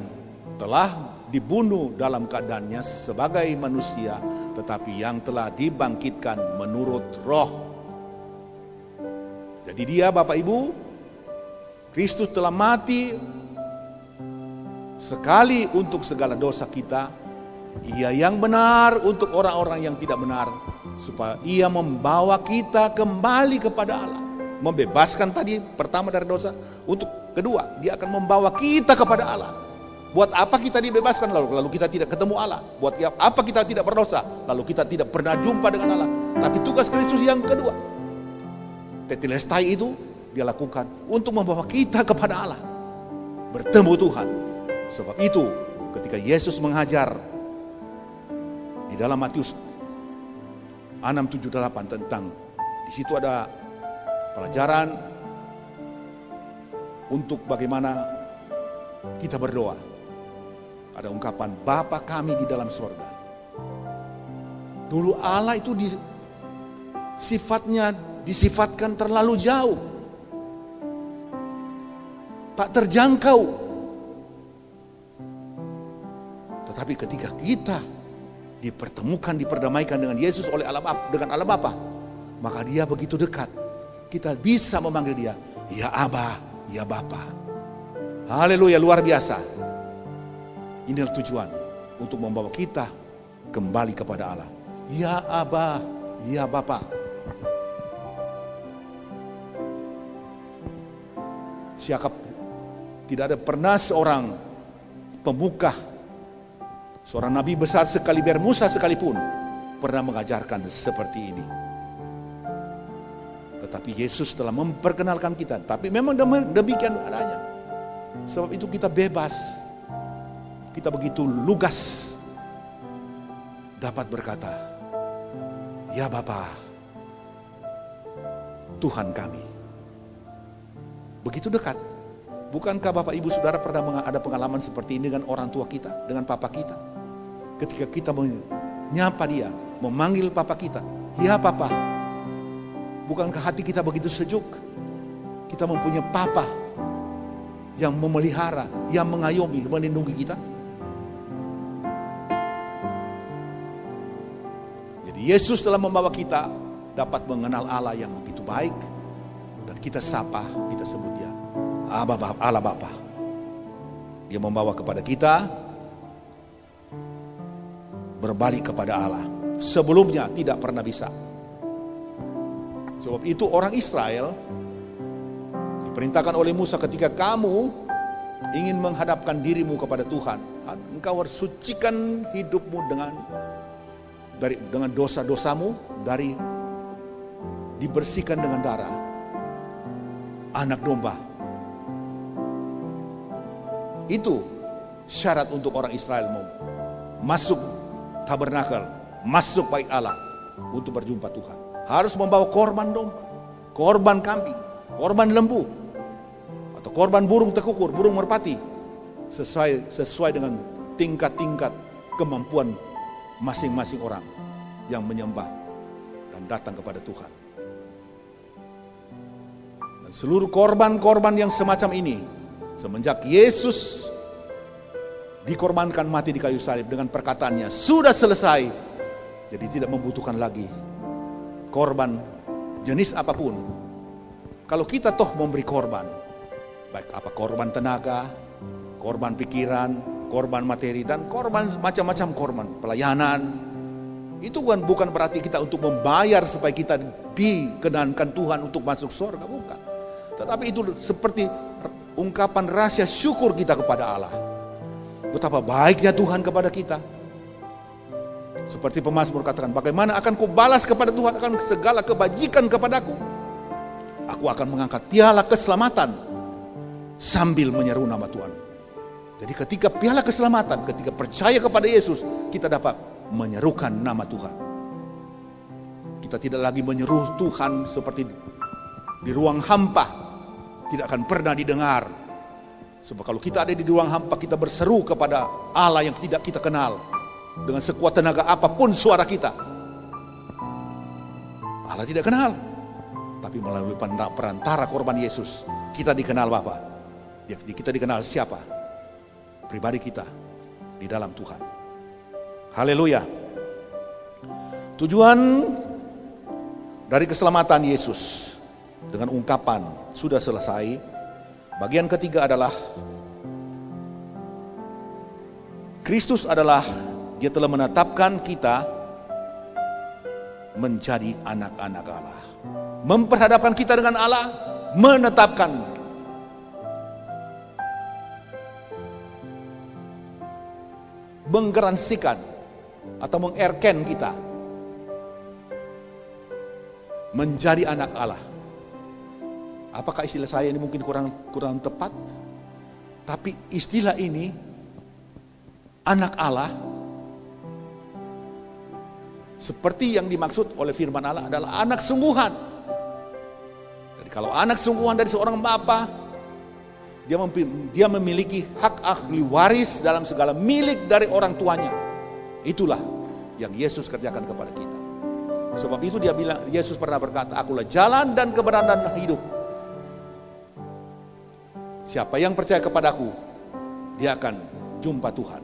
Speaker 2: telah dibunuh dalam keadaannya sebagai manusia, tetapi yang telah dibangkitkan menurut roh. Jadi dia, Bapak Ibu, Kristus telah mati sekali untuk segala dosa kita. Ia yang benar untuk orang-orang yang tidak benar, supaya Ia membawa kita kembali kepada Allah. Membebaskan tadi pertama dari dosa, untuk kedua Dia akan membawa kita kepada Allah. Buat apa kita dibebaskan lalu kita tidak ketemu Allah? Buat apa kita tidak berdosa lalu kita tidak pernah jumpa dengan Allah? Tapi tugas Kristus yang kedua, tetelestai, itu Dia lakukan untuk membawa kita kepada Allah, bertemu Tuhan. Sebab itu ketika Yesus mengajar di dalam Matius 6:7-8 tentang, di situ ada pelajaran untuk bagaimana kita berdoa. Ada ungkapan Bapa kami di dalam sorga. Dulu Allah itu disifatkan terlalu jauh, tak terjangkau. Tetapi ketika kita dipertemukan, diperdamaikan dengan Yesus oleh Allah Bapa, maka Dia begitu dekat. Kita bisa memanggil Dia, ya Aba, ya Bapa. Haleluya, luar biasa. Inilah tujuan untuk membawa kita kembali kepada Allah. Ya Aba, ya Bapa. Siapa tidak ada pernah seorang pemuka, seorang nabi besar sekaliber Musa sekalipun pernah mengajarkan seperti ini. Tetapi Yesus telah memperkenalkan kita. Tapi memang demikian adanya. Sebab itu kita bebas. Kita begitu lugas dapat berkata, ya Bapa, Tuhan kami. Begitu dekat. Bukankah Bapak Ibu Saudara pernah ada pengalaman seperti ini dengan orang tua kita, dengan papa kita? Ketika kita menyapa dia, memanggil papa kita, ya papa. Bukankah hati kita begitu sejuk? Kita mempunyai papa yang memelihara, yang mengayomi, melindungi kita. Jadi Yesus telah membawa kita dapat mengenal Allah yang begitu baik. Dan kita sapa, kita sebut dia Allah Bapa. Dia membawa kepada kita berbalik kepada Allah. Sebelumnya tidak pernah bisa. Sebab itu orang Israel diperintahkan oleh Musa, ketika kamu ingin menghadapkan dirimu kepada Tuhan, engkau harus sucikan hidupmu dengan dosa-dosamu, dibersihkan dengan darah anak domba. Itu syarat untuk orang Israel mau masuk tabernakel, masuk bait Allah untuk berjumpa Tuhan. Harus membawa korban domba, korban kambing, korban lembu, atau korban burung tekukur, burung merpati, sesuai dengan tingkat-tingkat kemampuan masing-masing orang yang menyembah dan datang kepada Tuhan. Dan seluruh korban-korban yang semacam ini, semenjak Yesus dikorbankan mati di kayu salib dengan perkataannya, sudah selesai, jadi tidak membutuhkan lagi korban jenis apapun. Kalau kita toh memberi korban, baik apa korban tenaga, korban pikiran, korban materi, dan korban macam-macam korban, pelayanan, itu bukan berarti kita untuk membayar supaya kita dikenankan Tuhan untuk masuk surga, bukan. Tetapi itu seperti ungkapan rahasia syukur kita kepada Allah. Betapa baiknya Tuhan kepada kita. Seperti pemazmur katakan, bagaimana akan kubalas kepada Tuhan akan segala kebajikan kepadaku. Aku akan mengangkat piala keselamatan sambil menyeru nama Tuhan. Jadi ketika piala keselamatan, ketika percaya kepada Yesus, kita dapat menyerukan nama Tuhan. Kita tidak lagi menyeru Tuhan seperti di ruang hampa, tidak akan pernah didengar. Sebab kalau kita ada di ruang hampa, kita berseru kepada Allah yang tidak kita kenal, dengan sekuat tenaga apapun suara kita, Allah tidak kenal. Tapi melalui perantara korban Yesus, kita dikenal Bapa. Kita dikenal siapa? Pribadi kita di dalam Tuhan. Haleluya. Tujuan dari keselamatan Yesus dengan ungkapan sudah selesai, bagian ketiga adalah Kristus adalah Dia telah menetapkan kita menjadi anak-anak Allah. Memperhadapkan kita dengan Allah, menetapkan. Menggaransikan atau mengerken kita menjadi anak Allah. Apakah istilah saya ini mungkin kurang tepat? Tapi istilah ini, anak Allah, seperti yang dimaksud oleh firman Allah adalah anak sungguhan. Jadi kalau anak sungguhan dari seorang bapa, dia memiliki hak ahli waris dalam segala milik dari orang tuanya. Itulah yang Yesus kerjakan kepada kita. Sebab itu dia bilang, Yesus pernah berkata, akulah jalan dan kebenaran dan hidup. Siapa yang percaya kepadaku, dia akan jumpa Tuhan.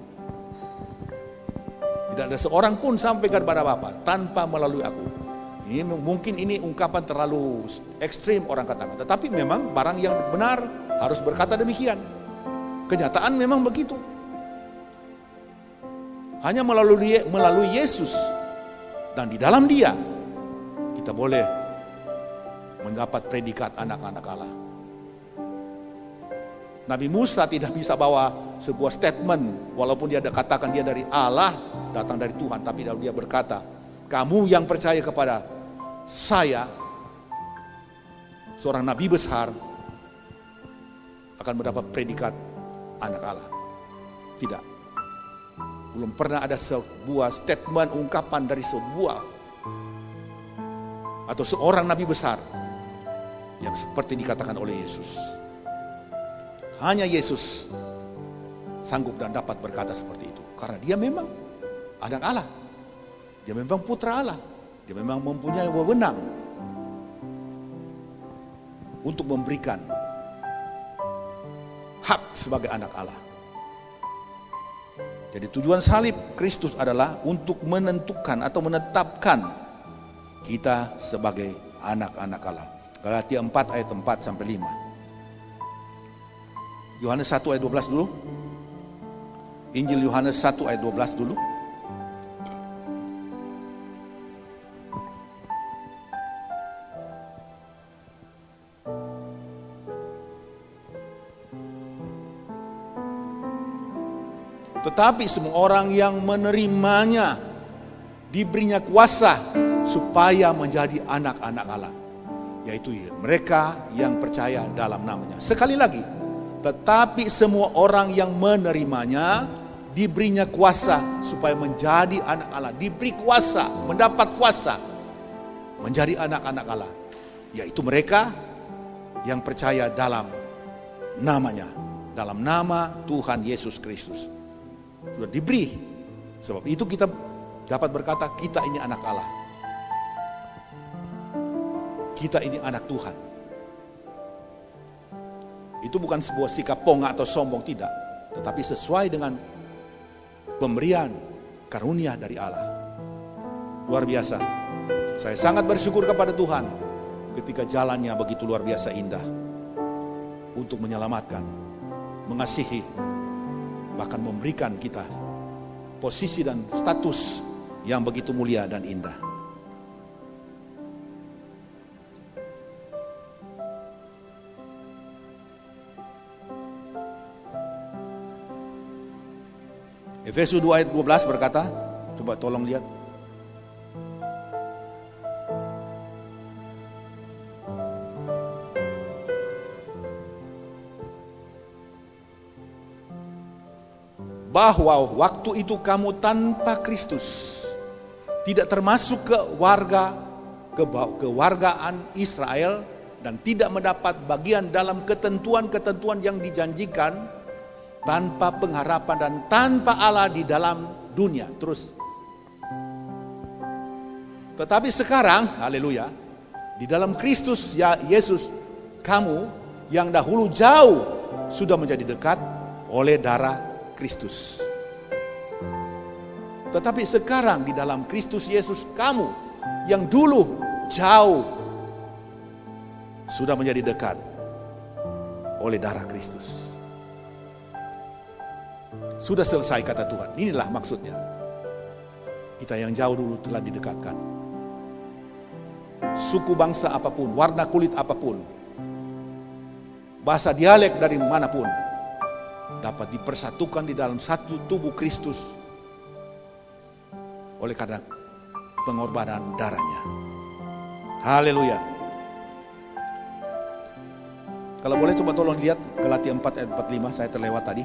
Speaker 2: Tidak ada seorang pun sampai kepada Bapa tanpa melalui aku. Mungkin ini ungkapan terlalu ekstrim orang katakan, tetapi memang barang yang benar harus berkata demikian. Kenyataan memang begitu. Hanya melalui Yesus dan di dalam Dia kita boleh mendapat predikat anak-anak Allah. Nabi Musa tidak bisa bawa sebuah statement walaupun dia katakan dia dari Allah, datang dari Tuhan, tapi dia berkata, kamu yang percaya kepada saya, seorang nabi besar, akan mendapat predikat anak Allah. Tidak. Belum pernah ada sebuah statement, ungkapan dari sebuah atau seorang nabi besar yang seperti dikatakan oleh Yesus. Hanya Yesus sanggup dan dapat berkata seperti itu. Karena dia memang anak Allah. Dia memang putra Allah. Dia memang mempunyai wewenang untuk memberikan hak sebagai anak Allah. Jadi tujuan salib Kristus adalah untuk menentukan atau menetapkan kita sebagai anak-anak Allah. Galatia 4 ayat 4 sampai 5. Yohanes 1 ayat 12 dulu. Injil Yohanes 1 ayat 12 dulu. Tetapi semua orang yang menerimanya diberinya kuasa supaya menjadi anak-anak Allah, yaitu mereka yang percaya dalam namanya. Sekali lagi, tetapi semua orang yang menerimanya diberinya kuasa supaya menjadi anak Allah. Diberi kuasa, mendapat kuasa menjadi anak-anak Allah, yaitu mereka yang percaya dalam namanya, dalam nama Tuhan Yesus Kristus. Sudah diberi. Sebab itu kita dapat berkata kita ini anak Allah. Kita ini anak Tuhan. Itu bukan sebuah sikap pongah atau sombong, tidak. Tetapi sesuai dengan pemberian karunia dari Allah. Luar biasa. Saya sangat bersyukur kepada Tuhan ketika jalannya begitu luar biasa indah untuk menyelamatkan, mengasihi, bahkan memberikan kita posisi dan status yang begitu mulia dan indah. Efesus 2 ayat 12 berkata, coba tolong lihat. Bahwa waktu itu kamu tanpa Kristus, tidak termasuk kewargaan Israel, dan tidak mendapat bagian dalam ketentuan-ketentuan yang dijanjikan, tanpa pengharapan dan tanpa Allah di dalam dunia. Terus. Tetapi sekarang, haleluya, di dalam Kristus ya Yesus, kamu yang dahulu jauh sudah menjadi dekat oleh darah Kristus. Tetapi sekarang di dalam Kristus Yesus, kamu yang dulu jauh sudah menjadi dekat oleh darah Kristus. Sudah selesai kata Tuhan. Inilah maksudnya. Kita yang jauh dulu telah didekatkan. Suku bangsa apapun, warna kulit apapun, bahasa dialek dari manapun, dapat dipersatukan di dalam satu tubuh Kristus oleh karena pengorbanan darahnya. Haleluya. Kalau boleh coba tolong lihat Galatia 4 ayat 45, saya terlewat tadi.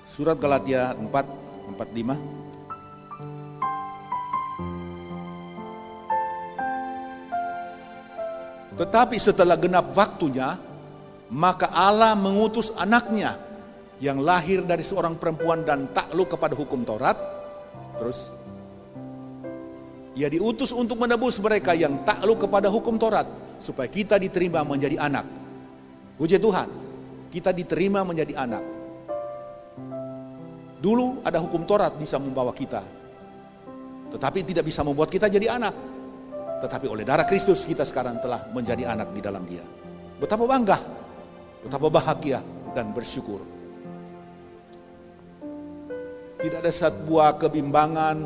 Speaker 2: Surat Galatia 4:45. Tetapi setelah genap waktunya, maka Allah mengutus anaknya yang lahir dari seorang perempuan dan takluk kepada hukum Taurat. Terus, ia diutus untuk menebus mereka yang takluk kepada hukum Taurat, supaya kita diterima menjadi anak. Puji Tuhan, kita diterima menjadi anak. Dulu ada hukum Taurat bisa membawa kita, tetapi tidak bisa membuat kita jadi anak. Tetapi oleh darah Kristus kita sekarang telah menjadi anak di dalam Dia. Betapa bangga, betapa bahagia dan bersyukur. Tidak ada sebuah kebimbangan,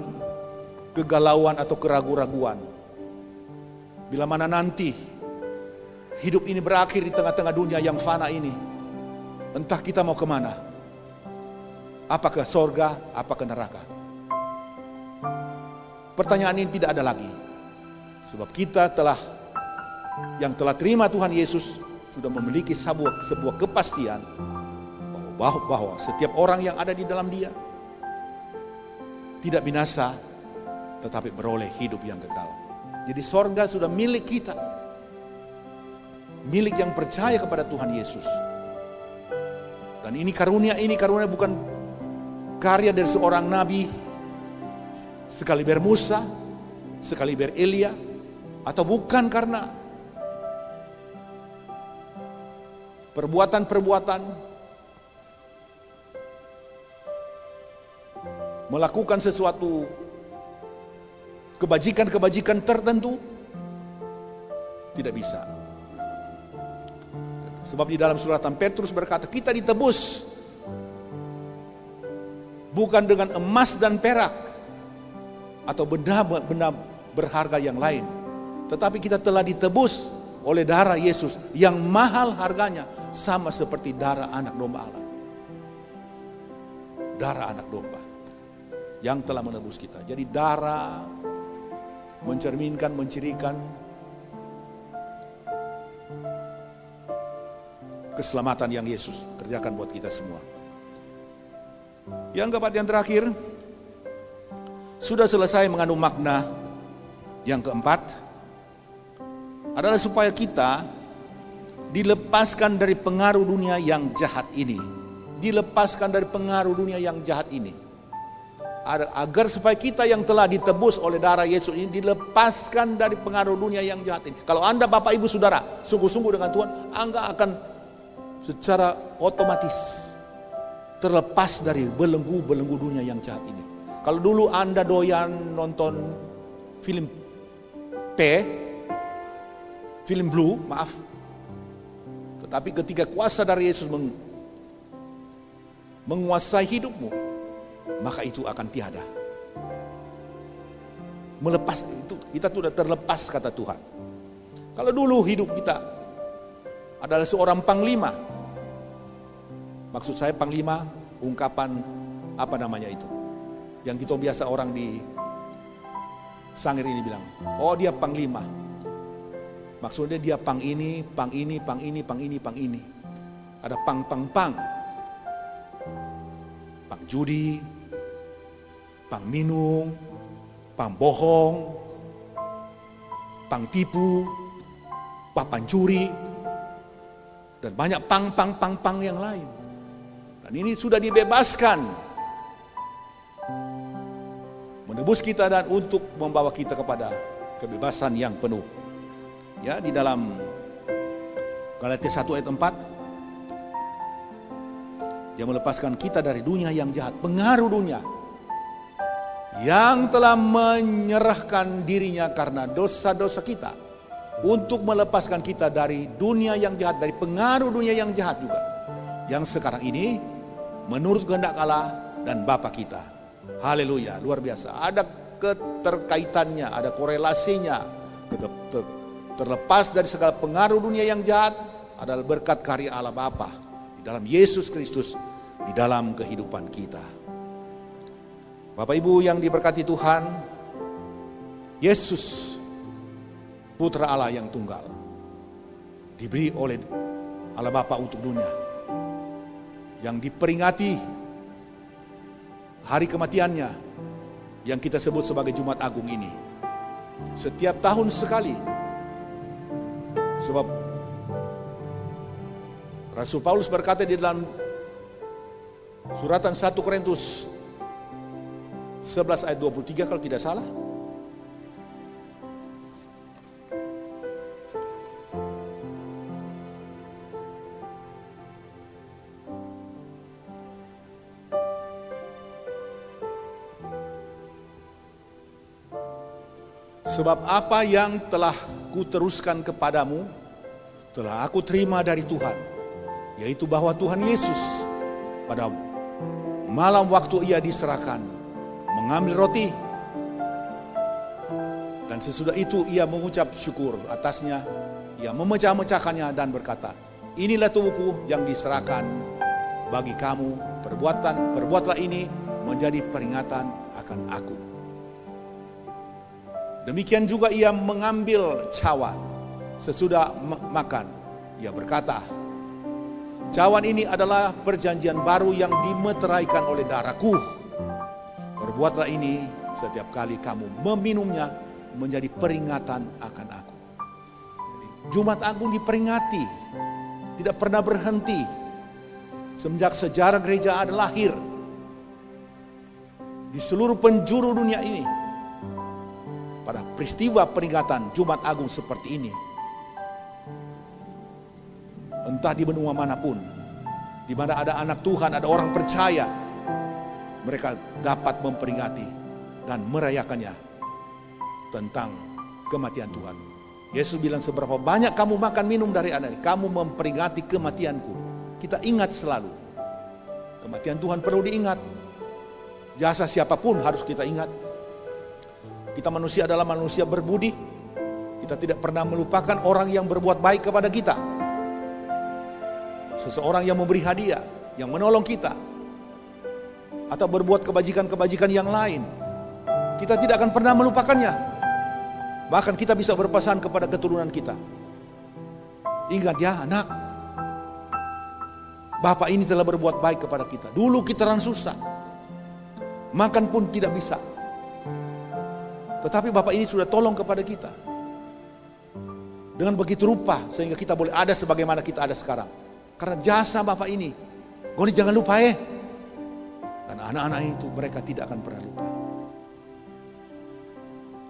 Speaker 2: kegalauan atau keraguan-raguan. Bila mana nanti hidup ini berakhir di tengah-tengah dunia yang fana ini, entah kita mau kemana, apakah sorga, apakah neraka. Pertanyaan ini tidak ada lagi. Sebab kita yang telah terima Tuhan Yesus sudah memiliki sebuah kepastian bahwa setiap orang yang ada di dalam Dia tidak binasa, tetapi beroleh hidup yang kekal. Jadi sorga sudah milik kita. Milik yang percaya kepada Tuhan Yesus. Dan ini karunia bukan karya dari seorang nabi, sekaliber Musa, sekaliber Elia, atau bukan karena perbuatan-perbuatan melakukan sesuatu kebajikan-kebajikan tertentu. Tidak bisa. Sebab di dalam suratan Petrus berkata, kita ditebus bukan dengan emas dan perak atau benda-benda berharga yang lain, tetapi kita telah ditebus oleh darah Yesus yang mahal harganya, sama seperti darah anak domba Allah. Darah anak domba yang telah menebus kita. Jadi darah mencerminkan, mencirikan keselamatan yang Yesus kerjakan buat kita semua. Yang keempat, yang terakhir, sudah selesai mengandung makna. Yang keempat adalah supaya kita dilepaskan dari pengaruh dunia yang jahat ini. Dilepaskan dari pengaruh dunia yang jahat ini. Agar supaya kita yang telah ditebus oleh darah Yesus ini dilepaskan dari pengaruh dunia yang jahat ini. Kalau Anda Bapak Ibu Saudara sungguh-sungguh dengan Tuhan, Anda akan secara otomatis terlepas dari belenggu-belenggu dunia yang jahat ini. Kalau dulu Anda doyan nonton film Blue, tetapi ketika kuasa dari Yesus menguasai hidupmu, maka itu akan tiada. Melepas itu, kita sudah terlepas, kata Tuhan. Kalau dulu hidup kita adalah seorang panglima, maksud saya panglima, ungkapan apa namanya itu, yang kita biasa orang di Sangir ini bilang, oh dia panglima. Maksudnya dia pang ini, pang ini, pang ini, pang ini, pang ini. Ada pang. Pang judi, pang minum, pang bohong, pang tipu, pang pencuri, dan banyak pang yang lain. Dan ini sudah dibebaskan, menebus kita dan untuk membawa kita kepada kebebasan yang penuh. Ya, di dalam Galatia 1 ayat 4, dia melepaskan kita dari dunia yang jahat, pengaruh dunia yang telah menyerahkan dirinya karena dosa-dosa kita, untuk melepaskan kita dari dunia yang jahat, dari pengaruh dunia yang jahat juga, yang sekarang ini menurut kehendak Allah dan Bapa kita. Haleluya, luar biasa. Ada keterkaitannya, ada korelasinya. Terlepas dari segala pengaruh dunia yang jahat adalah berkat karya Allah Bapa di dalam Yesus Kristus di dalam kehidupan kita. Bapak Ibu yang diberkati Tuhan, Yesus Putra Allah yang tunggal diberi oleh Allah Bapa untuk dunia, yang diperingati hari kematiannya yang kita sebut sebagai Jumat Agung ini setiap tahun sekali. Sebab Rasul Paulus berkata di dalam suratan 1 Korintus 11 ayat 23 kalau tidak salah, sebab apa yang telah kuteruskan kepadamu telah aku terima dari Tuhan, yaitu bahwa Tuhan Yesus pada malam waktu ia diserahkan mengambil roti, dan sesudah itu ia mengucap syukur atasnya, ia memecah-mecahkannya dan berkata, inilah tubuhku yang diserahkan bagi kamu, perbuatlah ini menjadi peringatan akan aku. Demikian juga ia mengambil cawan sesudah makan. Ia berkata, cawan ini adalah perjanjian baru yang dimeteraikan oleh darahku. Perbuatlah ini setiap kali kamu meminumnya menjadi peringatan akan aku. Jadi, Jumat Agung diperingati, tidak pernah berhenti. Semenjak sejarah gereja ada lahir di seluruh penjuru dunia ini, pada peristiwa peringatan Jumat Agung seperti ini. Entah di benua manapun, di mana ada anak Tuhan, ada orang percaya, mereka dapat memperingati dan merayakannya tentang kematian Tuhan. Yesus bilang, seberapa banyak kamu makan minum dari anak ini, kamu memperingati kematianku. Kita ingat selalu, kematian Tuhan perlu diingat. Jasa siapapun harus kita ingat. Kita manusia adalah manusia berbudi. Kita tidak pernah melupakan orang yang berbuat baik kepada kita. Seseorang yang memberi hadiah, yang menolong kita, atau berbuat kebajikan-kebajikan yang lain, kita tidak akan pernah melupakannya. Bahkan kita bisa berpesan kepada keturunan kita, ingat ya anak, Bapak ini telah berbuat baik kepada kita. Dulu kita susah, makan pun tidak bisa, tetapi Bapak ini sudah tolong kepada kita dengan begitu rupa sehingga kita boleh ada sebagaimana kita ada sekarang. Karena jasa Bapak ini, Goni jangan lupa ya. Dan anak-anak itu mereka tidak akan pernah lupa.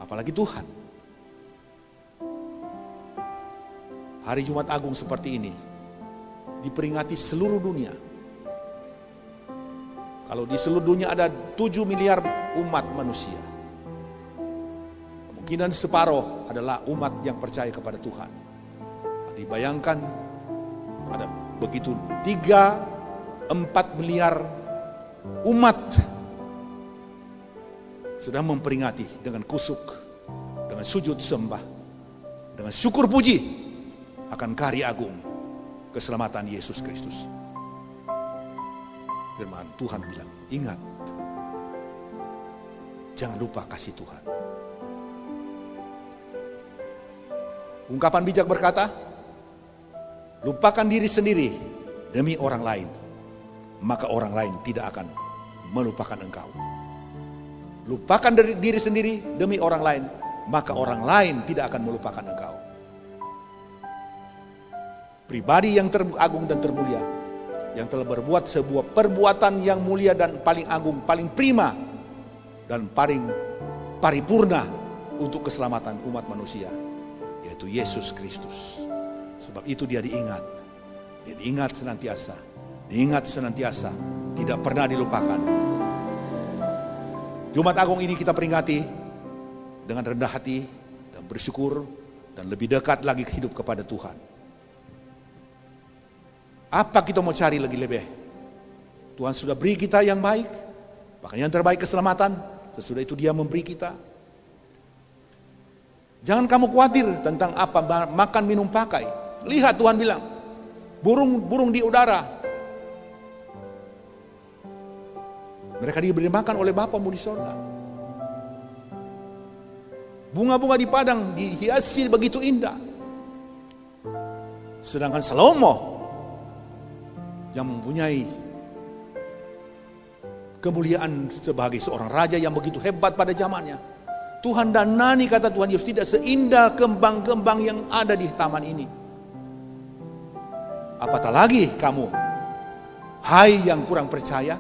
Speaker 2: Apalagi Tuhan. Hari Jumat Agung seperti ini diperingati seluruh dunia. Kalau di seluruh dunia ada 7 miliar umat manusia, kemungkinan separuh adalah umat yang percaya kepada Tuhan. Dibayangkan ada begitu 3-4 miliar umat sedang memperingati dengan kusuk, dengan sujud sembah, dengan syukur puji akan karya agung keselamatan Yesus Kristus. Firman Tuhan bilang, ingat, jangan lupa kasih Tuhan. Ungkapan bijak berkata, lupakan diri sendiri demi orang lain, maka orang lain tidak akan melupakan engkau. Lupakan diri sendiri demi orang lain, maka orang lain tidak akan melupakan engkau. Pribadi yang teragung dan termulia, yang telah berbuat sebuah perbuatan yang mulia dan paling agung, paling prima, dan paling paripurna untuk keselamatan umat manusia, yaitu Yesus Kristus. Sebab itu dia diingat. Dia diingat senantiasa. Diingat senantiasa. Tidak pernah dilupakan. Jumat Agung ini kita peringati dengan rendah hati dan bersyukur dan lebih dekat lagi hidup kepada Tuhan. Apa kita mau cari lagi lebih? Tuhan sudah beri kita yang baik, bahkan yang terbaik keselamatan. Sesudah itu dia memberi kita. Jangan kamu khawatir tentang apa makan, minum, pakai. Lihat Tuhan bilang, burung-burung di udara, mereka diberi makan oleh Bapamu di sorga. Bunga-bunga di padang dihiasi begitu indah. Sedangkan Salomo yang mempunyai kemuliaan sebagai seorang raja yang begitu hebat pada zamannya, Tuhan danani, kata Tuhan Yesus, tidak seindah kembang-kembang yang ada di taman ini. Apatah lagi kamu, hai yang kurang percaya.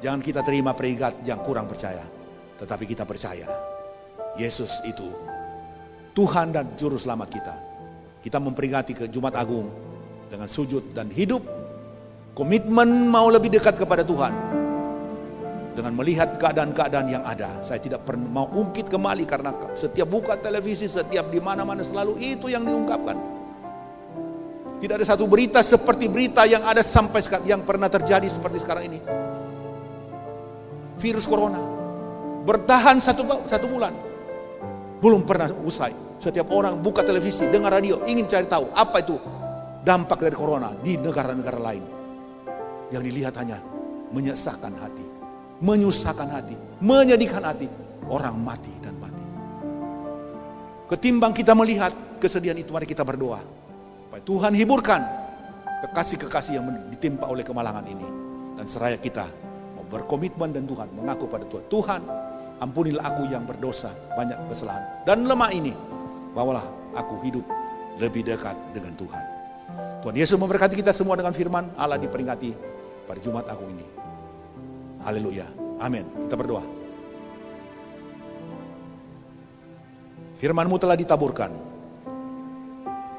Speaker 2: Jangan kita terima peringkat yang kurang percaya, tetapi kita percaya Yesus itu Tuhan dan Juru Selamat kita. Kita memperingati ke Jumat Agung dengan sujud dan hidup, komitmen mau lebih dekat kepada Tuhan. Dengan melihat keadaan-keadaan yang ada, saya tidak pernah mau ungkit kembali, karena setiap buka televisi, setiap di mana-mana selalu itu yang diungkapkan. Tidak ada satu berita seperti berita yang ada sampai sekarang, yang pernah terjadi seperti sekarang ini. Virus corona bertahan satu bulan, belum pernah usai. Setiap orang buka televisi, dengar radio, ingin cari tahu apa itu dampak dari corona di negara-negara lain. Yang dilihat hanya menyesakkan hati, menyusahkan hati, menyedihkan hati. Orang mati dan mati. Ketimbang kita melihat kesedihan itu, mari kita berdoa supaya Tuhan hiburkan kekasih-kekasih yang ditimpa oleh kemalangan ini. Dan seraya kita mau berkomitmen dan Tuhan, mengaku pada Tuhan, Tuhan, Ampunilah aku yang berdosa, banyak kesalahan dan lemah ini. Bawalah aku hidup lebih dekat dengan Tuhan. Tuhan Yesus memberkati kita semua dengan firman Allah diperingati pada Jumat Agung ini. Haleluya. Amin. Kita berdoa. Firman-Mu telah ditaburkan,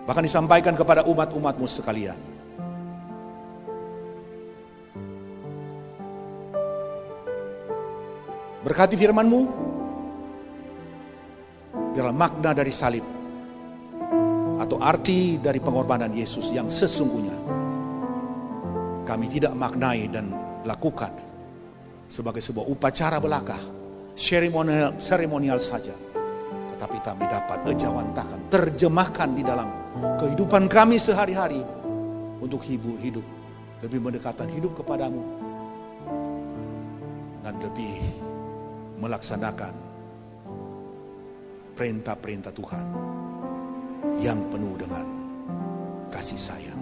Speaker 2: bahkan disampaikan kepada umat-umat-Mu sekalian. Berkati firman-Mu dalam makna dari salib atau arti dari pengorbanan Yesus yang sesungguhnya kami tidak maknai dan lakukan sebagai sebuah upacara belaka, seremonial saja, tetapi kami dapat ejawantahkan, terjemahkan di dalam kehidupan kami sehari-hari untuk hidup lebih mendekatan hidup kepadamu dan lebih melaksanakan perintah-perintah Tuhan yang penuh dengan kasih sayang.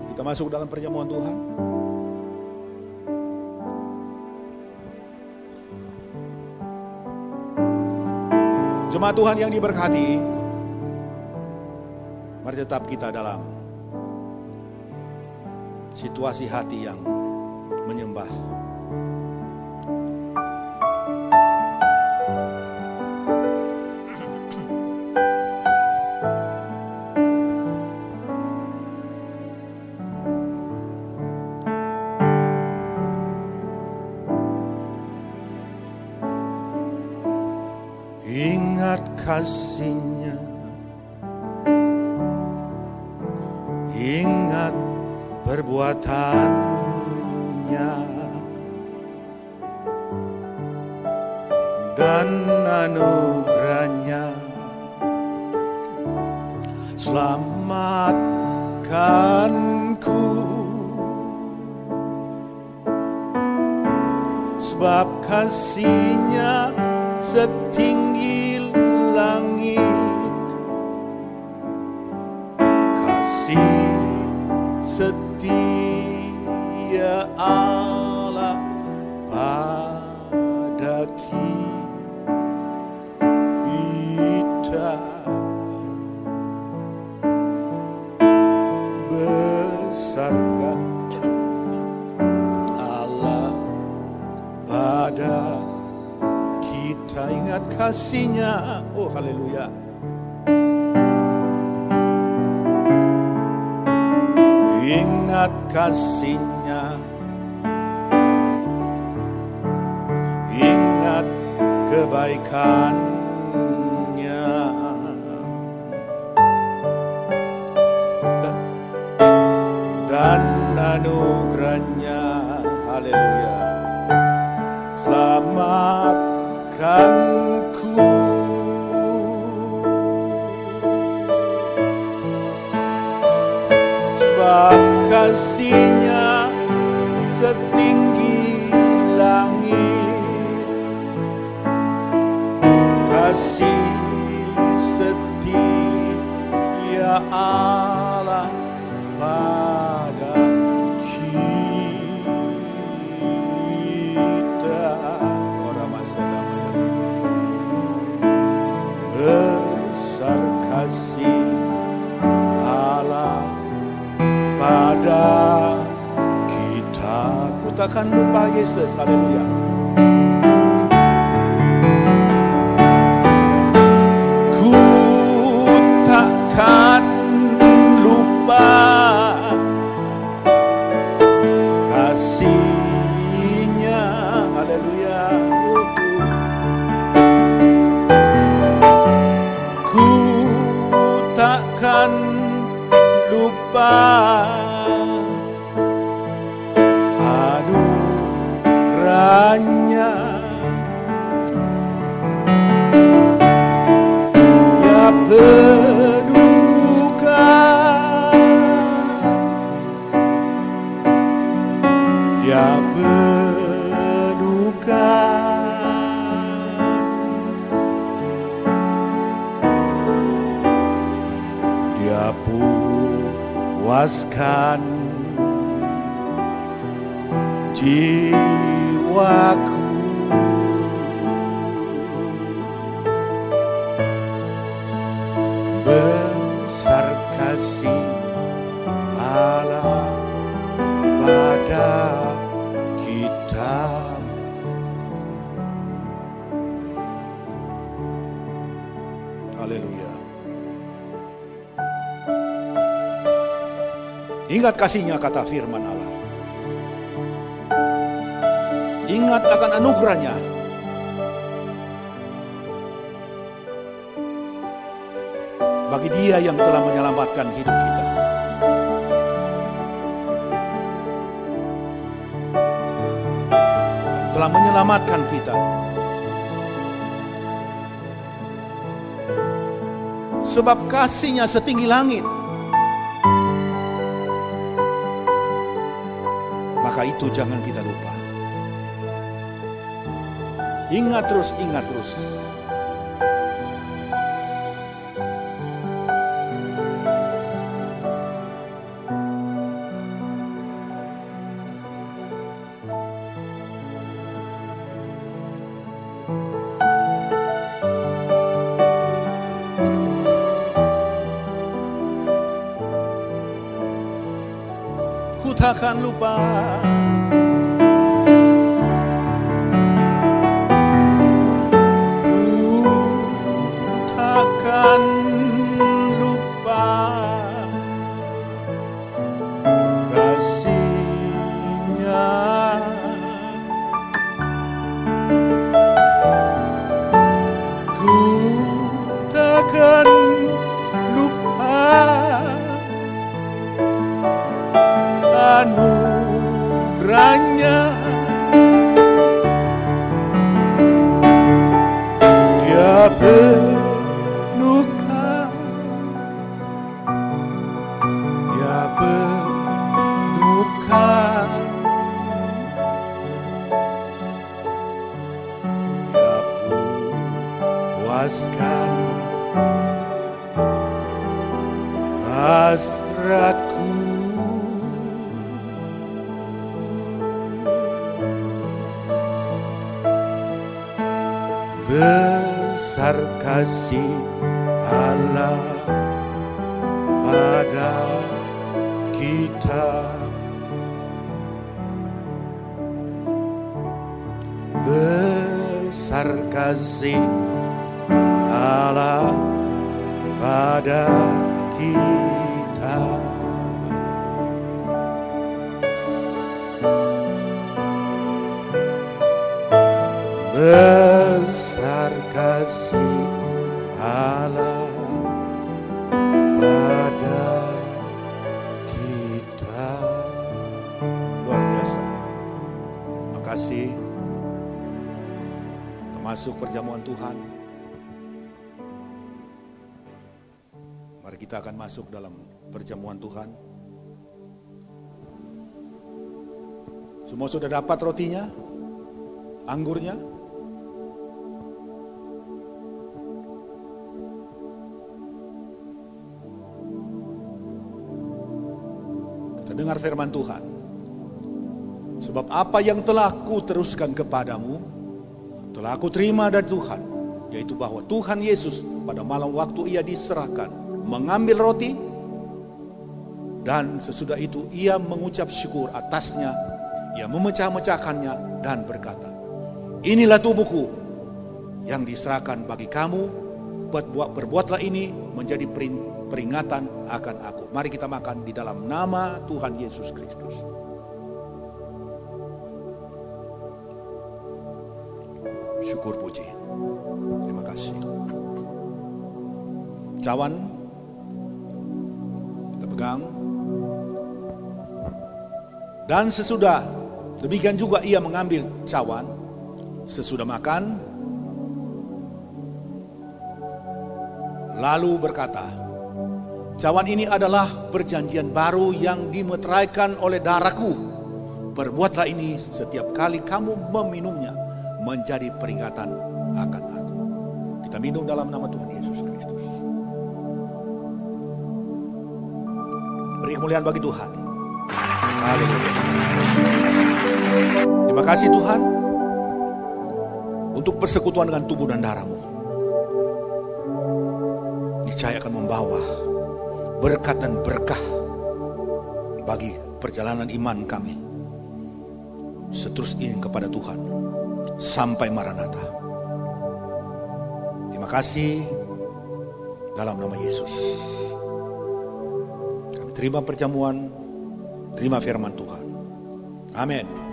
Speaker 2: Kita masuk dalam perjamuan Tuhan. Jemaat Tuhan yang diberkati, mari tetap kita dalam situasi hati yang menyembah. Ingat kasih-Nya, ingat perbuatan-Nya, dan anugerah-Nya. Selamatkanku, sebab kasih-Nya setinggi langit, kasih setia Allah pada kita. Besarkah Allah pada kita, ingat kasih-Nya. Oh haleluya. Ingat kasih-Nya, ingat kebaikan-Nya, dan anugerah-Nya. Haleluya. Selamatkanku, sebab kasih-Nya setinggi langit, kasih setia Allah pada kita. Orang masa damai, besar kasih Allah pada kita. Ku takkan lupa Yesus. Haleluya. Ku takkan lupa kasih-Nya. Haleluya. Ku takkan lupa anugerah-Nya, ya penuhkan, ya penuhkan, dia puaskan jiwaku. Haleluya. Ingat kasih-Nya, kata firman Allah. Ingat akan anugerah-Nya. Bagi Dia yang telah menyelamatkan hidup kita. Yang telah menyelamatkan kita. Sebab kasih-Nya setinggi langit. Maka itu jangan kita lupa. Ingat terus, ingat terus. Ku takkan lupa. Anugerahnya, Dia penuhkan, Dia penuhkan, Dia puaskan hasratku. Besar kasih Allah pada kita. Besar kasih Allah pada kita. Besar kasih Allah pada kita. Luar biasa. Makasih. Kita masuk perjamuan Tuhan. Mari kita akan masuk dalam perjamuan Tuhan. Semua sudah dapat rotinya? Anggurnya? Dengar firman Tuhan. Sebab apa yang telah ku teruskan kepadamu, telah aku terima dari Tuhan, yaitu bahwa Tuhan Yesus pada malam waktu Ia diserahkan, mengambil roti, dan sesudah itu Ia mengucap syukur atasnya, Ia memecah-mecahkannya dan berkata, inilah tubuhku yang diserahkan bagi kamu, perbuatlah ini menjadi peringatan akan aku. Mari kita makan di dalam nama Tuhan Yesus Kristus. Syukur puji. Terima kasih. Cawan kita pegang. Dan sesudah demikian juga Ia mengambil cawan sesudah makan, lalu berkata, cawan ini adalah perjanjian baru yang dimeteraikan oleh darahku. Perbuatlah ini setiap kali kamu meminumnya menjadi peringatan akan aku. Kita minum dalam nama Tuhan Yesus Kristus. Beri kemuliaan bagi Tuhan. Haleluya. Terima kasih Tuhan untuk persekutuan dengan tubuh dan darah-Mu. Niscaya akan membawa berkat dan berkah bagi perjalanan iman kami seterus ini kepada Tuhan sampai Maranatha. Terima kasih dalam nama Yesus. Kami terima perjamuan, terima firman Tuhan. Amin.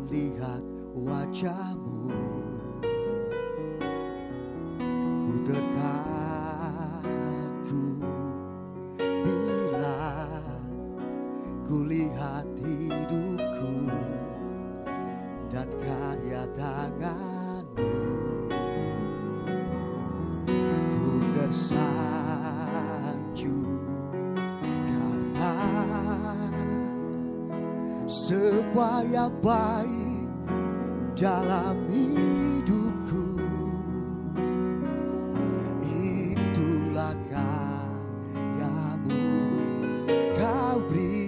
Speaker 1: Lihat wajahmu, ku terkagu bila ku lihat hidupku dan karya tanganmu. Ku tersanjung karena semua yang baik dalam hidupku, itulah karyamu. Kau beri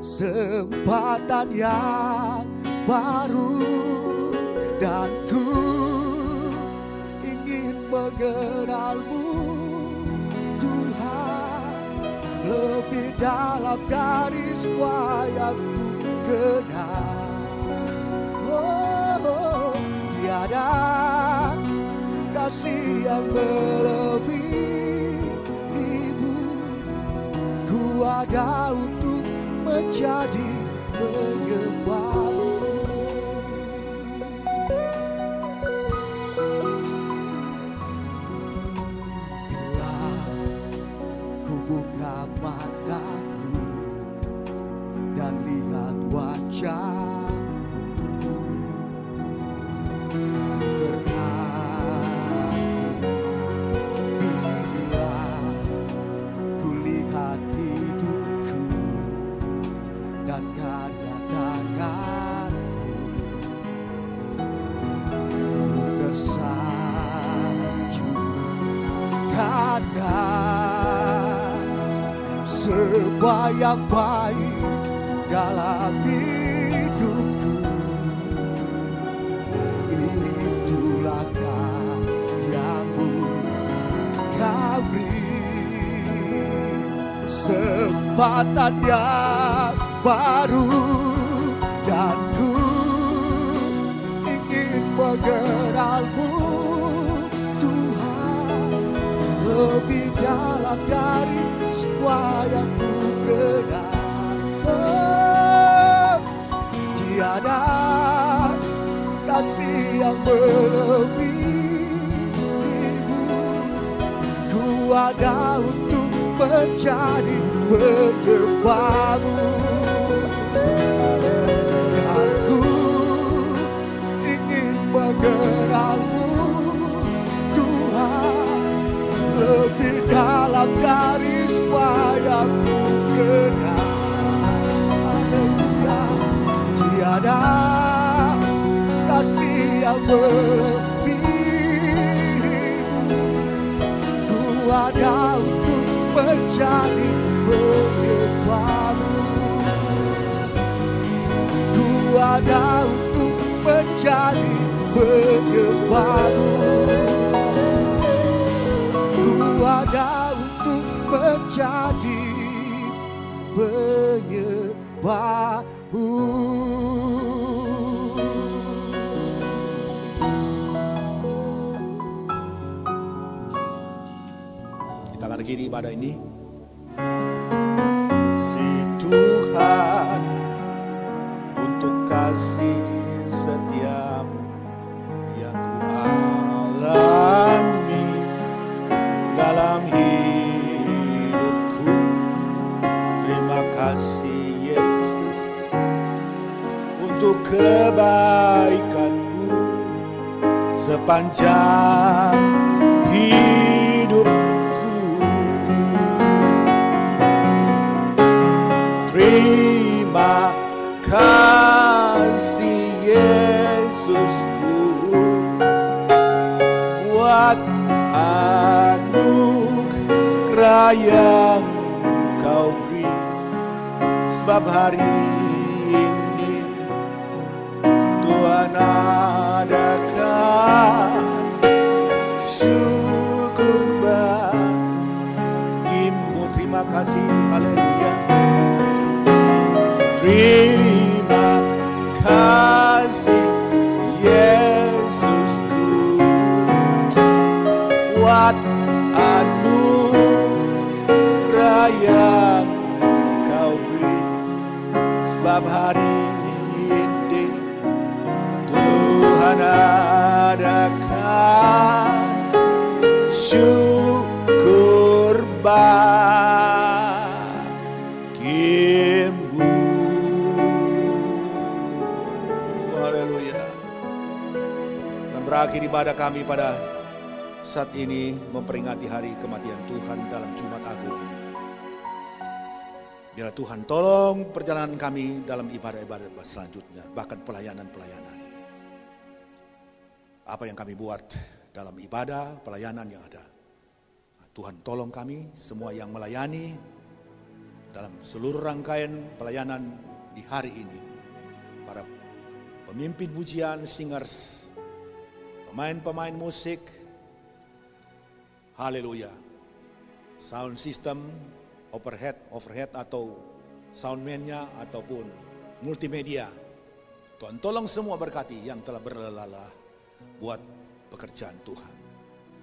Speaker 1: kesempatan yang baru, dan ku ingin mengenalmu Tuhan lebih dalam dari semua yang ku kenal. Tiada kasih yang melebihimu. Ku ada untuk menjadi penyembahmu. Bila ku buka mataku dan lihat wajah, semua yang baik dalam hidupku, itulah karyamu. Kau beri kesempatan yang baru, dan ku ingin mengenalmu Tuhan lebih dalam dari semua yang ku kenal. Tiada kasih yang melebihimu. Ku ada untuk menjadi penyembahmu, dan ku ingin mengenalmu Tuhan lebih dalam dari semua yang ku kenal. Haleluya. Tiada kasih yang melebihimu. Ku ada untuk menjadi penyembahmu. Ku ada untuk menjadi penyembahmu. Ku ada untuk menjadi penyembahmu.
Speaker 2: Kita akan akhiri ibadah ini. Si Tuhan untuk kasih setiamu yang ku alami dalam hidupku. Terima kasih Yesus untuk kebaikanmu sepanjang hidupku. Terima kasih yang Kau beri, sebab hari ini Tuhan adakan syukur bagimu. Terima kasih, haleluya. Terima kasih Yesusku, buat anugerah yang Kau beri, sebab hari ini Tuhan adakan syukur bagimu. Haleluya. Dan berakhir ibadah kami pada saat ini memperingati hari kematian Tuhan dalam Jumat Agung. Biarlah Tuhan tolong perjalanan kami dalam ibadah-ibadah selanjutnya, bahkan pelayanan-pelayanan. Apa yang kami buat dalam ibadah, pelayanan yang ada. Tuhan tolong kami semua yang melayani dalam seluruh rangkaian pelayanan di hari ini. Para pemimpin pujian, singers, pemain-pemain musik, haleluya. Sound system, overhead atau soundman-nya ataupun multimedia. Tuhan tolong semua berkati yang telah berlelah buat pekerjaan Tuhan.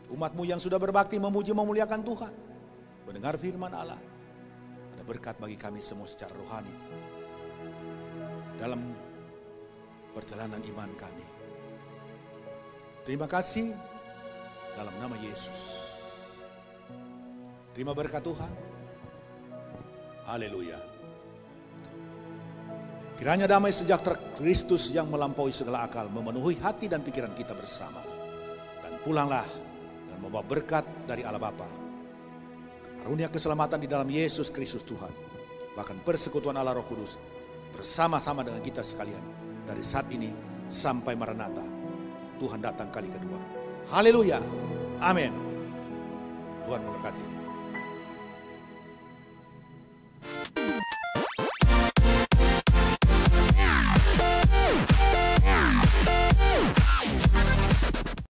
Speaker 2: Umat-Mu yang sudah berbakti memuji memuliakan Tuhan, mendengar firman Allah, ada berkat bagi kami semua secara rohani dalam perjalanan iman kami. Terima kasih dalam nama Yesus. Terima berkat Tuhan. Haleluya. Kiranya damai sejahtera Kristus yang melampaui segala akal memenuhi hati dan pikiran kita bersama. Dan pulanglah dan membawa berkat dari Allah Bapa, karunia keselamatan di dalam Yesus Kristus Tuhan, bahkan persekutuan Allah Roh Kudus bersama-sama dengan kita sekalian dari saat ini sampai Maranatha, Tuhan datang kali kedua. Haleluya. Amin. Tuhan memberkati.